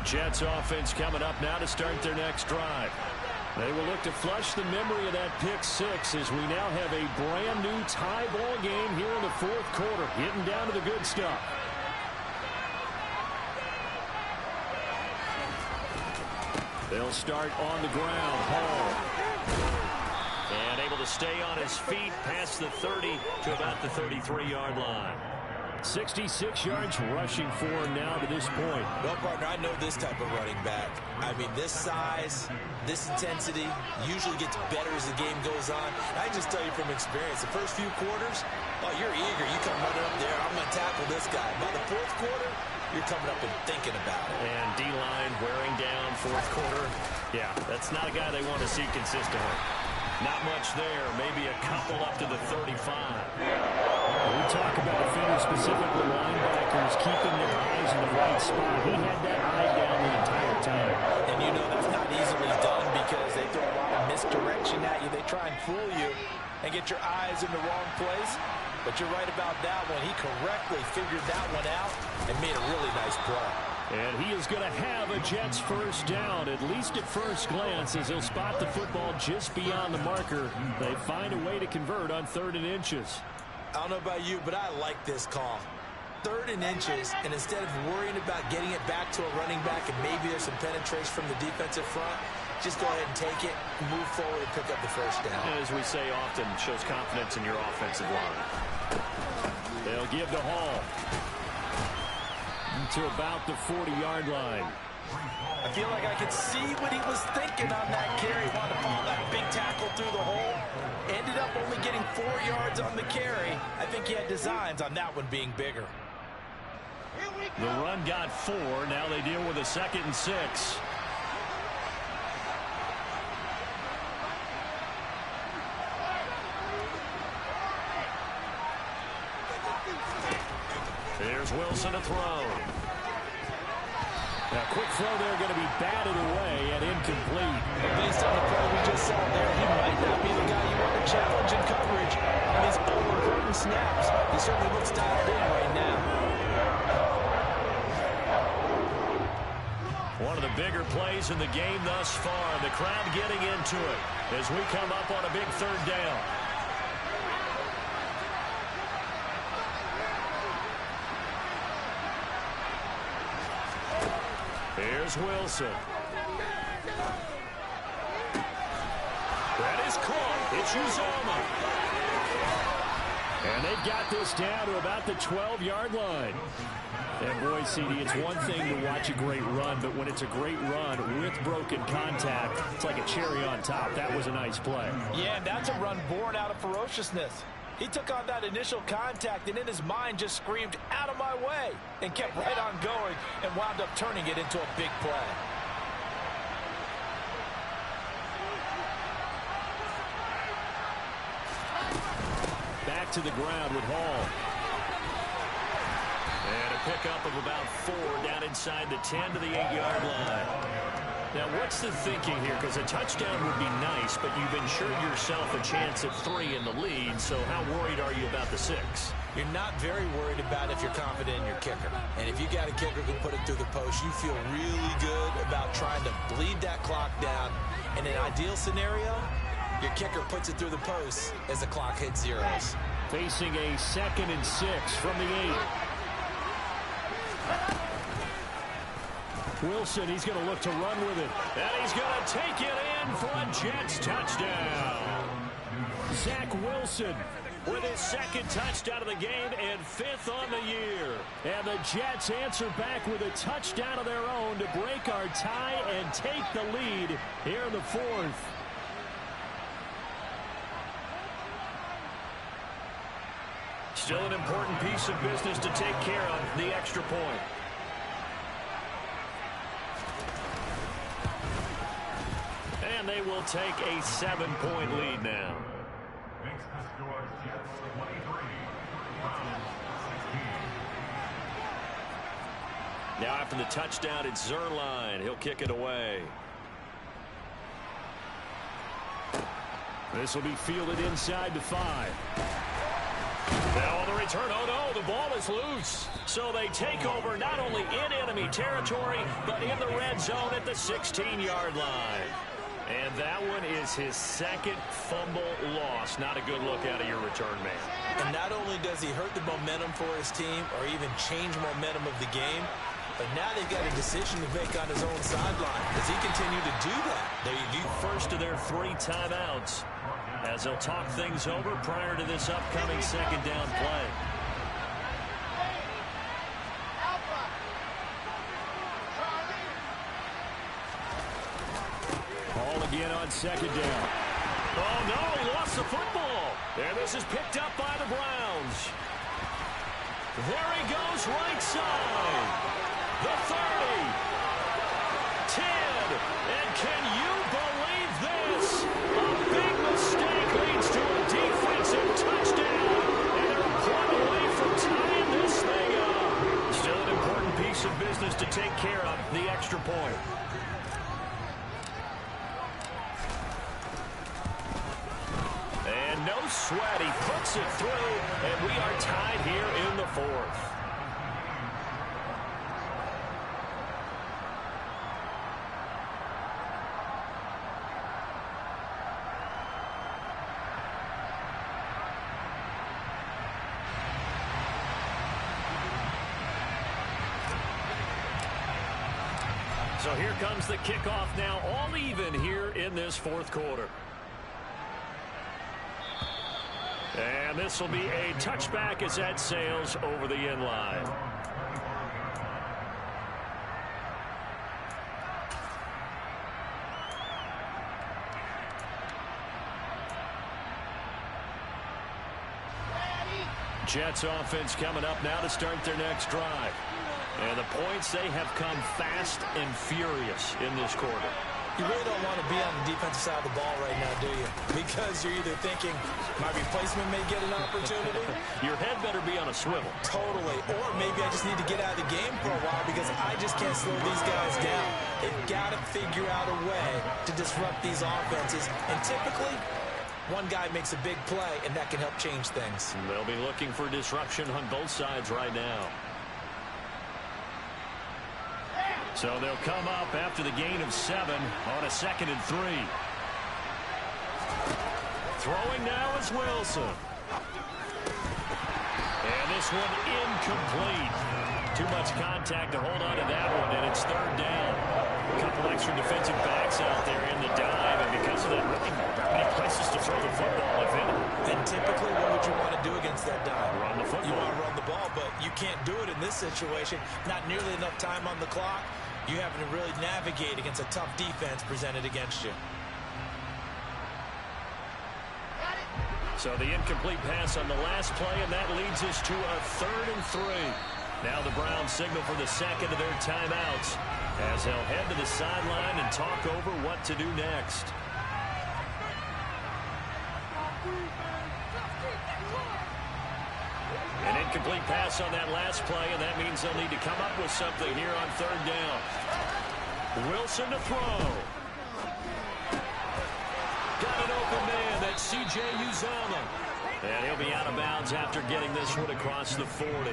Jets offense coming up now to start their next drive. They will look to flush the memory of that pick 6 as we now have a brand new tie ball game here in the 4th quarter, getting down to the good stuff. They'll start on the ground. Hall. And able to stay on his feet past the 30 to about the 33-yard line. 66 yards rushing for him now to this point. Well, partner, I know this type of running back. I mean, this size, this intensity usually gets better as the game goes on. I can just tell you from experience, the first few quarters, oh, you're eager. You come running up there, I'm going to tackle this guy. By the 4th quarter, you're coming up and thinking about it. And D-line wearing down 4th quarter. Yeah, that's not a guy they want to see consistently. Not much there. Maybe a couple up to the 35. We talk about offenders, specifically linebackers, keeping their eyes in the right spot. He had that eye down the entire time. And you know that's not easily done because they throw a lot of misdirection at you. They try and fool you and get your eyes in the wrong place. But you're right about that one. He correctly figured that one out and made a really nice play. And he is going to have a Jets first down, at least at first glance, as he'll spot the football just beyond the marker. They find a way to convert on 3rd and inches. I don't know about you, but I like this call. 3rd and inches, and instead of worrying about getting it back to a running back and maybe there's some penetration from the defensive front, just go ahead and take it, move forward, and pick up the first down. As we say often, shows confidence in your offensive line. They'll give to Hall. To about the 40-yard line. I feel like I could see what he was thinking on that carry. Wanted to follow that big tackle through the hole. Ended up only getting 4 yards on the carry. I think he had designs on that one being bigger. The run got 4. Now they deal with a 2nd and 6. Here's Wilson to throw. Now, quick throw there going to be batted away and incomplete. Based on the play we just saw there, he might not be the guy you want to challenge in coverage on these all-important snaps. He certainly looks dialed in right now. One of the bigger plays in the game thus far. The crowd getting into it as we come up on a big 3rd down. Here's Wilson. That is caught. It's Uzomah. And they've got this down to about the 12-yard line. And boy, CD, it's one thing to watch a great run, but when it's a great run with broken contact, it's like a cherry on top. That was a nice play. Yeah, and that's a run born out of ferociousness. He took on that initial contact and in his mind just screamed, "Out of my way," and kept right on going and wound up turning it into a big play. Back to the ground with Hall. And a pickup of about 4 down inside the 10 to the 8-yard line. Now, what's the thinking here? Because a touchdown would be nice, but you've ensured yourself a chance at 3 in the lead, so how worried are you about the 6? You're not very worried about if you're confident in your kicker. And if you got a kicker who can put it through the post, you feel really good about trying to bleed that clock down. In an ideal scenario, your kicker puts it through the post as the clock hits zeros. Facing a 2nd and 6 from the 8. Wilson, he's going to look to run with it. And he's going to take it in for a Jets touchdown. Zach Wilson with his 2nd touchdown of the game and 5th on the year. And the Jets answer back with a touchdown of their own to break our tie and take the lead here in the 4th. Still an important piece of business to take care of, the extra point. And they will take a 7-point lead now. Now after the touchdown, it's Zerline. He'll kick it away. This will be fielded inside the 5. Now on the return, oh no, the ball is loose. So they take over not only in enemy territory, but in the red zone at the 16-yard line. And that one is his 2nd fumble loss. Not a good look out of your return man. And not only does he hurt the momentum for his team or even change momentum of the game, but now they've got a decision to make on his own sideline. Does he continue to do that? They do first of their 3 timeouts as they'll talk things over prior to this upcoming 2nd down play. Ball again on 2nd down. Oh no, he lost the football. And this is picked up by the Browns. There he goes right side. The 30. 10. And can you believe this? A big mistake leads to a defensive touchdown. And they're a point away from tying this thing up. Still an important piece of business to take care of, the extra point. And no sweat, he puts it through, and we are tied here in the 4th. So here comes the kickoff now, all even here in this 4th quarter. And this will be a touchback as that sails over the end line. Jets offense coming up now to start their next drive. And the points, they have come fast and furious in this quarter. You really don't want to be on the defensive side of the ball right now, do you? Because you're either thinking, my replacement may get an opportunity. Your head better be on a swivel. Totally. Or maybe I just need to get out of the game for a while because I just can't slow these guys down. They've got to figure out a way to disrupt these offenses. And typically, one guy makes a big play, and that can help change things. They'll be looking for disruption on both sides right now. So they'll come up after the gain of 7 on a 2nd and 3. Throwing now is Wilson. And this one incomplete. Too much contact to hold on to that one, and it's 3rd down. A couple extra defensive backs out there in the dive, and because of that, really many places to throw the football, if any. And typically, what would you want to do against that dive? Run the football. You want to run the ball, but you can't do it in this situation. Not nearly enough time on the clock. You have to really navigate against a tough defense presented against you. So the incomplete pass on the last play, and that leads us to a 3rd and 3. Now the Browns signal for the second of their timeouts as they'll head to the sideline and talk over what to do next. An incomplete pass on that last play, and that means they'll need to come up with something here on 3rd down. Wilson to throw. Got an open man. That's C.J. Uzomah. And he'll be out of bounds after getting this one across the 40.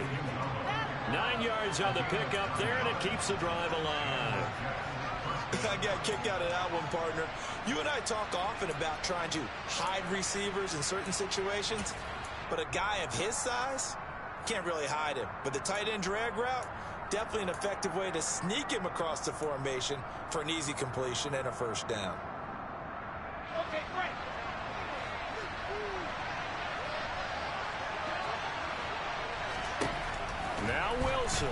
9 yards on the pickup there, and it keeps the drive alive. I got kicked out of that one, partner. You and I talk often about trying to hide receivers in certain situations, but a guy of his size can't really hide him. But the tight end drag route, definitely an effective way to sneak him across the formation for an easy completion and a 1st down. Okay, great. Now Wilson.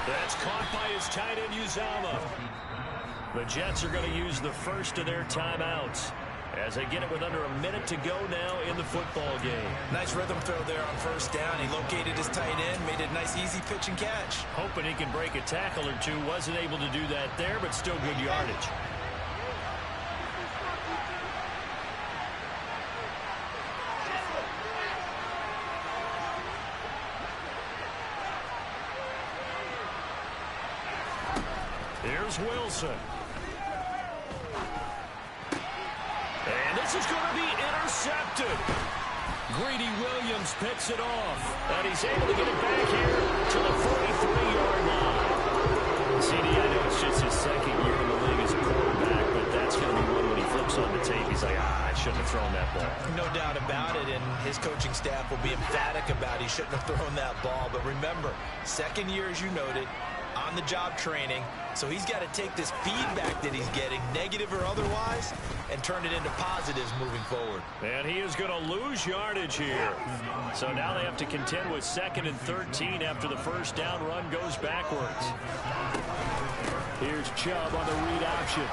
That's caught by his tight end, Uzomah. The Jets are going to use the first of their timeouts as they get it with under a minute to go now in the football game. Nice rhythm throw there on 1st down. He located his tight end, made it a nice easy pitch and catch. Hoping he can break a tackle or two. Wasn't able to do that there, but still good yardage. Here's Wilson. And this is going to be intercepted. Greedy Williams picks it off. And he's able to get it back here to the 43-yard line. CD, I know it's just his 2nd year in the league as a quarterback, but that's going to be one when he flips on the tape. He's like, I shouldn't have thrown that ball. No doubt about it, and his coaching staff will be emphatic about he shouldn't have thrown that ball. But remember, 2nd year, as you noted, on-the-job training, so he's got to take this feedback that he's getting, negative or otherwise, and turn it into positives moving forward. And he is going to lose yardage here. So now they have to contend with 2nd and 13 after the 1st down run goes backwards. Here's Chubb on the read option.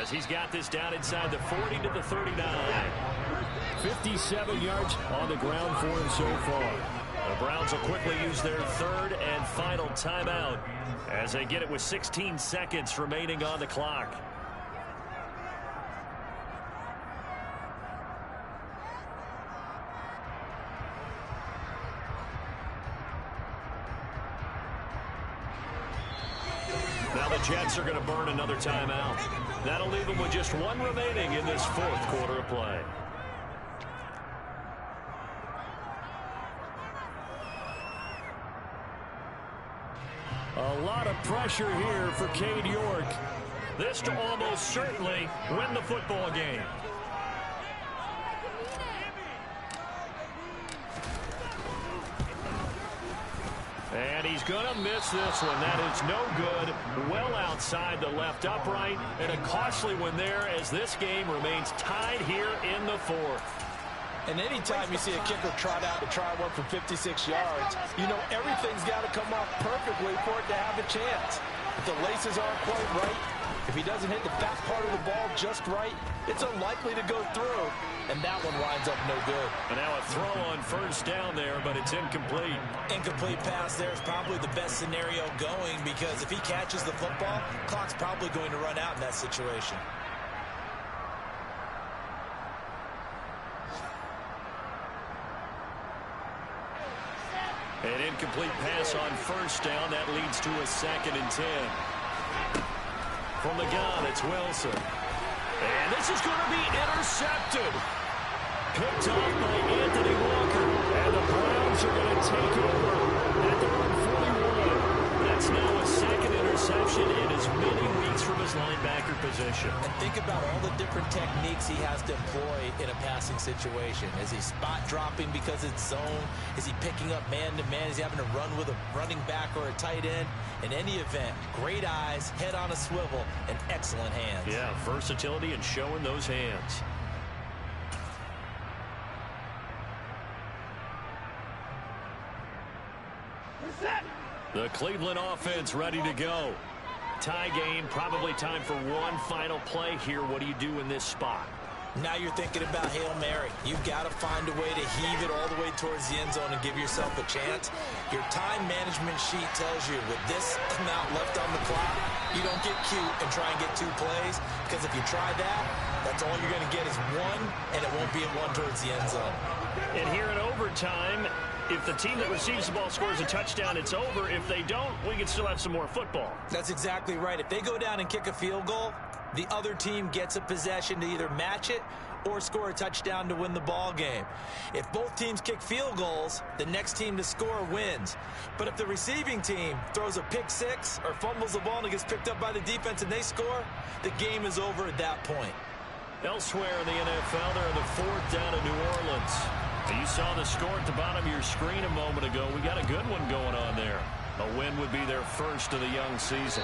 As he's got this down inside the 40 to the 39. 57 yards on the ground for him so far. The Browns will quickly use their 3rd and final timeout as they get it with 16 seconds remaining on the clock. Now the Jets are going to burn another timeout. That'll leave them with just one remaining in this 4th quarter of play. A lot of pressure here for Cade York. This to almost certainly win the football game. And he's going to miss this one. That is no good. Well outside the left upright. And a costly one there as this game remains tied here in the 4th. And anytime you see a kicker trot out to try one from 56 yards, you know everything's got to come off perfectly for it to have a chance. If the laces aren't quite right, If he doesn't hit the back part of the ball just right, it's unlikely to go through, and that one winds up no good. And now a throw on first down there, but it's incomplete. Incomplete pass there is probably the best scenario going, because if he catches the football, clock's probably going to run out in that situation. An incomplete pass on first down. That leads to a 2nd and 10. From the gun, it's Wilson. And this is going to be intercepted. Picked off by Anthony Walker. And the Browns are going to take over at their own 41. That's now a 2nd interception in as many weeks from his linebacker position. And think about all the different techniques he has to employ in a passing situation. Is he spot dropping because it's zone? Is he picking up man-to-man? Is he having to run with a running back or a tight end? In any event, great eyes, head on a swivel, and excellent hands. Yeah, versatility and showing those hands. The Cleveland offense ready to go. Tie game, probably time for one final play here. What do you do in this spot? Now you're thinking about Hail Mary. You've got to find a way to heave it all the way towards the end zone and give yourself a chance. Your time management sheet tells you with this amount left on the clock, you don't get cute and try and get 2 plays, because if you try that, that's all you're going to get is 1, and it won't be a 1 towards the end zone. And here in overtime, if the team that receives the ball scores a touchdown, it's over. If they don't, we can still have some more football. That's exactly right. If they go down and kick a field goal, the other team gets a possession to either match it or score a touchdown to win the ball game. If both teams kick field goals, the next team to score wins. But if the receiving team throws a pick 6 or fumbles the ball and it gets picked up by the defense and they score, the game is over at that point. Elsewhere in the NFL, they're in the 4th down in New Orleans. You saw the score at the bottom of your screen a moment ago. We got a good one going on there. A win would be their first of the young season.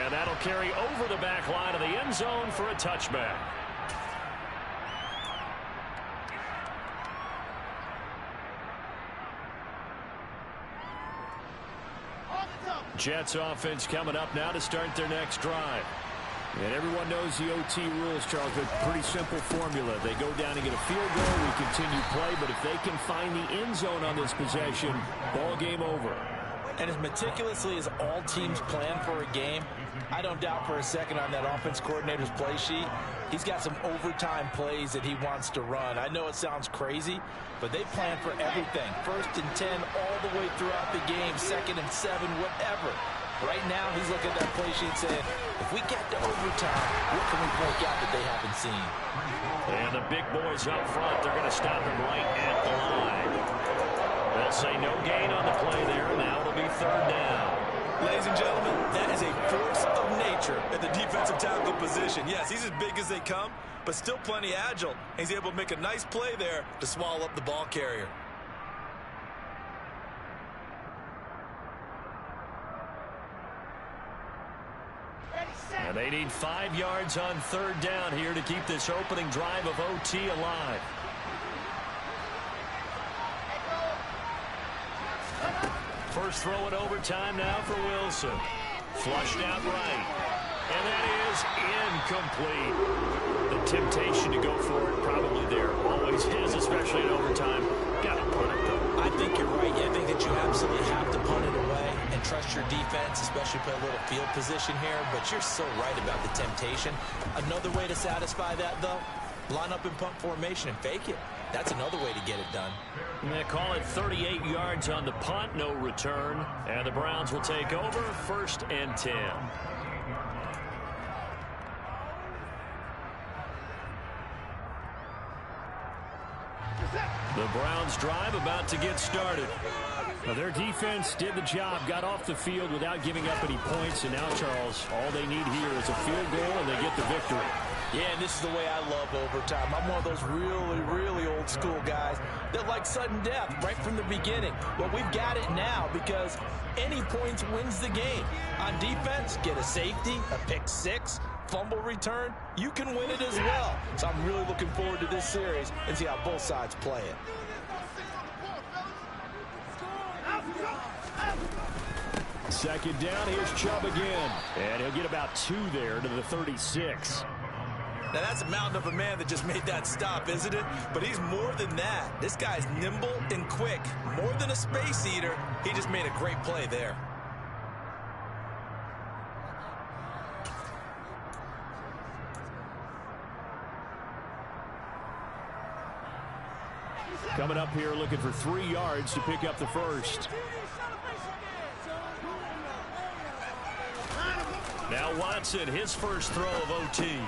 And that'll carry over the back line of the end zone for a touchback. Jets offense coming up now to start their next drive. And everyone knows the OT rules, Charles. A pretty simple formula. They go down and get a field goal, we continue play, but if they can find the end zone on this possession, ball game over. And as meticulously as all teams plan for a game, I don't doubt for a second on that offense coordinator's play sheet, he's got some overtime plays that he wants to run. I know it sounds crazy, but they plan for everything. 1st and 10 all the way throughout the game, 2nd and 7, whatever. Right now, he's looking at that play sheet saying, if we get to overtime, what can we break out that they haven't seen? And the big boys up front, they're going to stop him right at the line. They'll say no gain on the play there. Now it'll be 3rd down. Ladies and gentlemen, that is a force of nature at the defensive tackle position. Yes, he's as big as they come, but still plenty agile. He's able to make a nice play there to swallow up the ball carrier. And they need 5 yards on 3rd down here to keep this opening drive of OT alive. First throw in overtime now for Wilson. Flushed out right. And that is incomplete. The temptation to go for it probably there. Always is, especially in overtime. Got to punt it, though. I think you're right. I think that you absolutely have to punt it away and trust your defense, especially play a little field position here. But you're so right about the temptation. Another way to satisfy that, though, line up in punt formation and fake it. That's another way to get it done. And they call it 38 yards on the punt, no return. And the Browns will take over, 1st and 10. The Browns drive about to get started. Now their defense did the job, got off the field without giving up any points, and now, Charles, all they need here is a field goal, and they get the victory. Yeah, and this is the way I love overtime. I'm one of those really, really old school guys that like sudden death right from the beginning. Well, we've got it now because any points wins the game. On defense, get a safety, a pick 6, fumble return, you can win it as well. So I'm really looking forward to this series and see how both sides play it. Second down, here's Chubb again. And he'll get about 2 there to the 36. Now, that's a mountain of a man that just made that stop, isn't it? But he's more than that. This guy's nimble and quick. More than a space eater. He just made a great play there. Coming up here looking for 3 yards to pick up the first. Now Watson, his first throw of OT.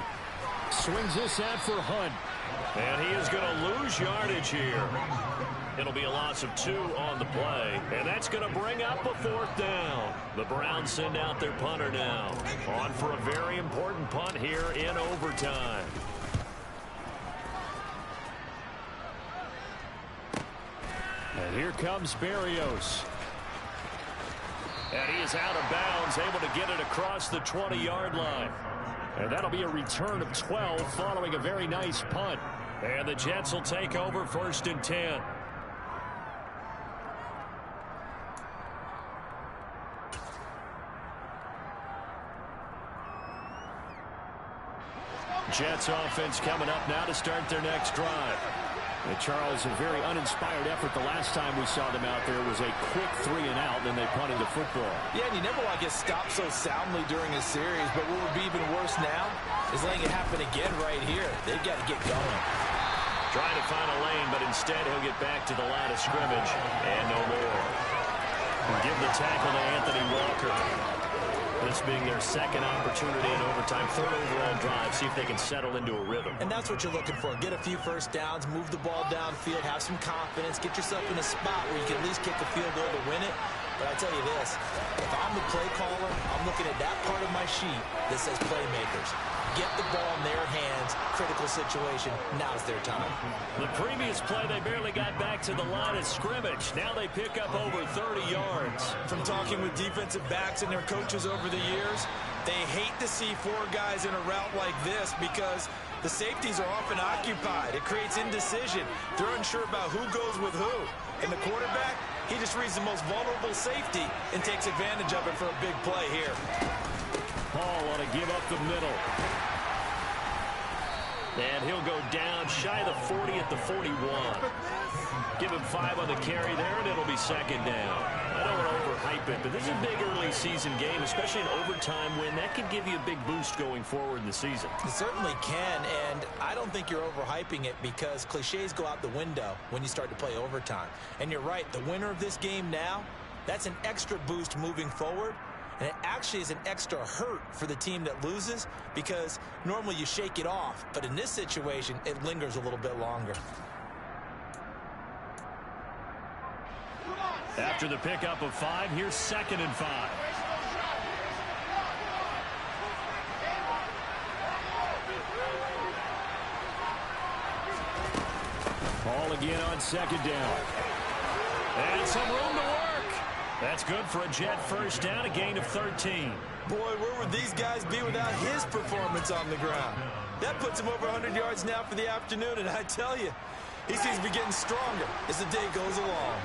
Swings this out for Hunt. And he is going to lose yardage here. It'll be a loss of 2 on the play. And that's going to bring up a 4th down. The Browns send out their punter now. On for a very important punt here in overtime. And here comes Berrios. And he is out of bounds, able to get it across the 20-yard line. And that'll be a return of 12 following a very nice punt. And the Jets will take over 1st and 10. Jets offense coming up now to start their next drive. And Charles, a very uninspired effort. The last time we saw them out there was a quick 3 and out, then they punted the football. Yeah, and you never want to get stopped so soundly during a series, but what would be even worse now is letting it happen again right here. They've got to get going. Trying to find a lane, but instead he'll get back to the line of scrimmage and no more. Give the tackle to Anthony Walker. This being their second opportunity in overtime, 3rd overall drive, see if they can settle into a rhythm. And that's what you're looking for. Get a few first downs, move the ball downfield, have some confidence, get yourself in a spot where you can at least kick a field goal to win it. But I tell you this, if I'm the play caller, I'm looking at that part of my sheet that says playmakers. Get the ball in their hands, critical situation, now's their time. The previous play, they barely got back to the line of scrimmage. Now they pick up over 30 yards. From talking with defensive backs and their coaches over the years, they hate to see 4 guys in a route like this because the safeties are often occupied. It creates indecision. They're unsure about who goes with who. And the quarterback, he just reads the most vulnerable safety and takes advantage of it for a big play here. Hall want to give up the middle. And he'll go down shy of the 40 at the 41. Give him 5 on the carry there, and it'll be 2nd down. I don't want to overhype it, but this is a big early season game, especially an overtime win. That could give you a big boost going forward in the season. It certainly can, and I don't think you're overhyping it because cliches go out the window when you start to play overtime. And you're right, the winner of this game now, that's an extra boost moving forward. And it actually is an extra hurt for the team that loses because normally you shake it off. But in this situation, it lingers a little bit longer. After the pickup of 5, here's 2nd and 5. Ball again on 2nd down. And some room to work. That's good for a Jet first down, a gain of 13. Boy, where would these guys be without his performance on the ground? That puts him over 100 yards now for the afternoon, and I tell you, he seems to be getting stronger as the day goes along.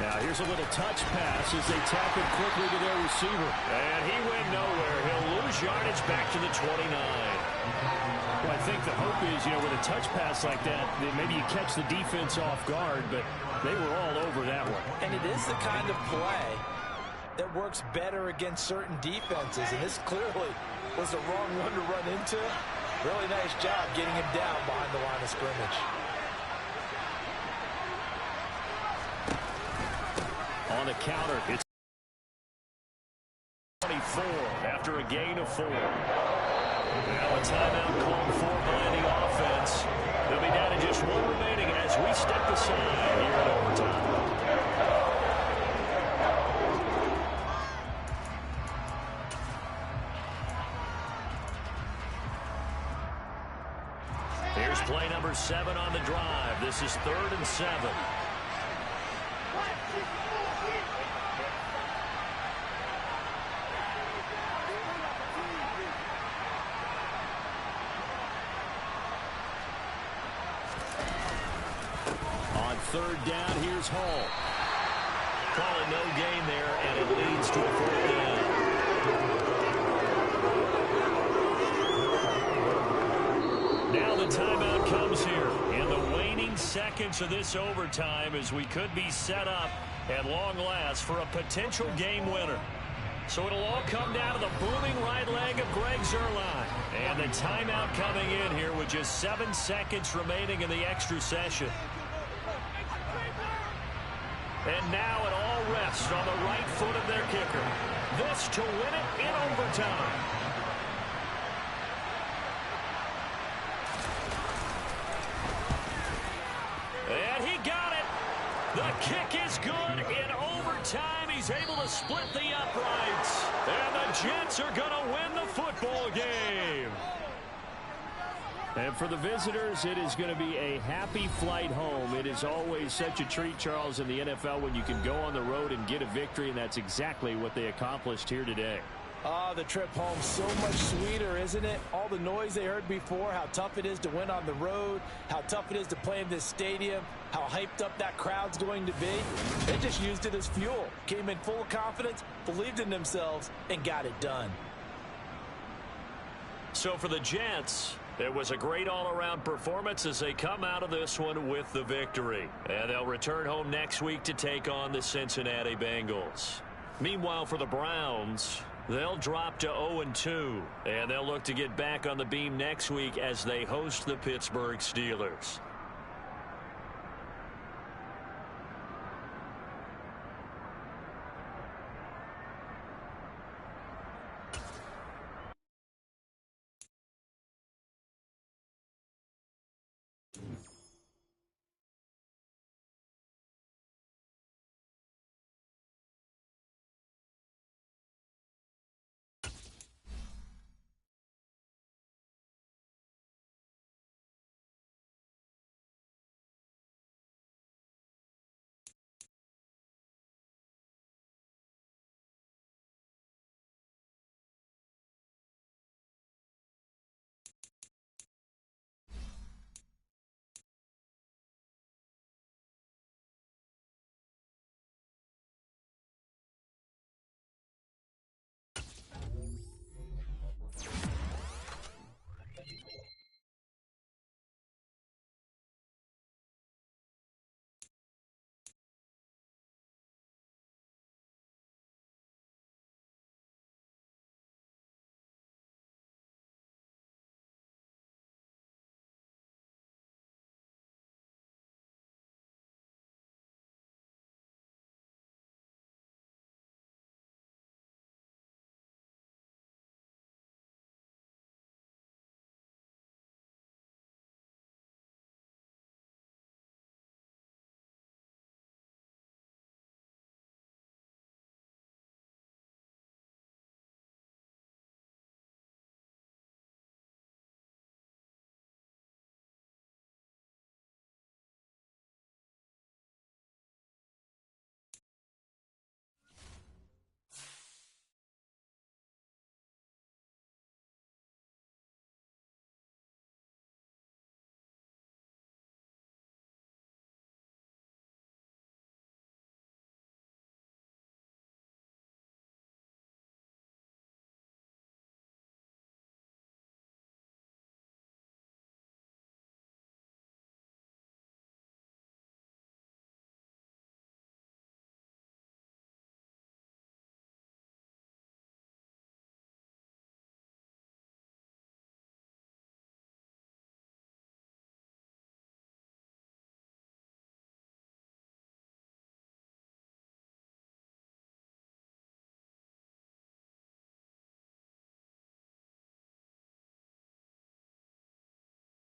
Now here's a little touch pass as they tap it quickly to their receiver. And he went nowhere. He'll lose yardage back to the 29. Well, I think the hope is, with a touch pass like that maybe you catch the defense off guard, but they were all over that one. And it is the kind of play that works better against certain defenses, and this clearly was the wrong one to run into. Really nice job getting him down behind the line of scrimmage. On the counter, it's 24 after a gain of 4. Now a timeout called for by the offense. They'll be down to just 1 remaining as we step aside here in overtime. Here's play number 7 on the drive. This is 3rd and 7. third down. Here's Hall. Call it no gain there, and it leads to a fourth down. Now the timeout comes here in the waning seconds of this overtime, as we could be set up at long last for a potential game winner. So it'll all come down to the booming right leg of Greg Zuerlein. And the timeout coming in here with just 7 seconds remaining in the extra session. And now it all rests on the right foot of their kicker. This to win it in overtime. And he got it. The kick is good in overtime. He's able to split the uprights. And the Jets are going to win the football game. And for the visitors, it is going to be a happy flight home. It is always such a treat, Charles, in the NFL when you can go on the road and get a victory, and that's exactly what they accomplished here today. The trip home so much sweeter, isn't it? All the noise they heard before, how tough it is to win on the road, how tough it is to play in this stadium, how hyped up that crowd's going to be. They just used it as fuel, came in full of confidence, believed in themselves, and got it done. So for the Jets, it was a great all-around performance as they come out of this one with the victory. And they'll return home next week to take on the Cincinnati Bengals. Meanwhile, for the Browns, they'll drop to 0-2, and they'll look to get back on the beam next week as they host the Pittsburgh Steelers.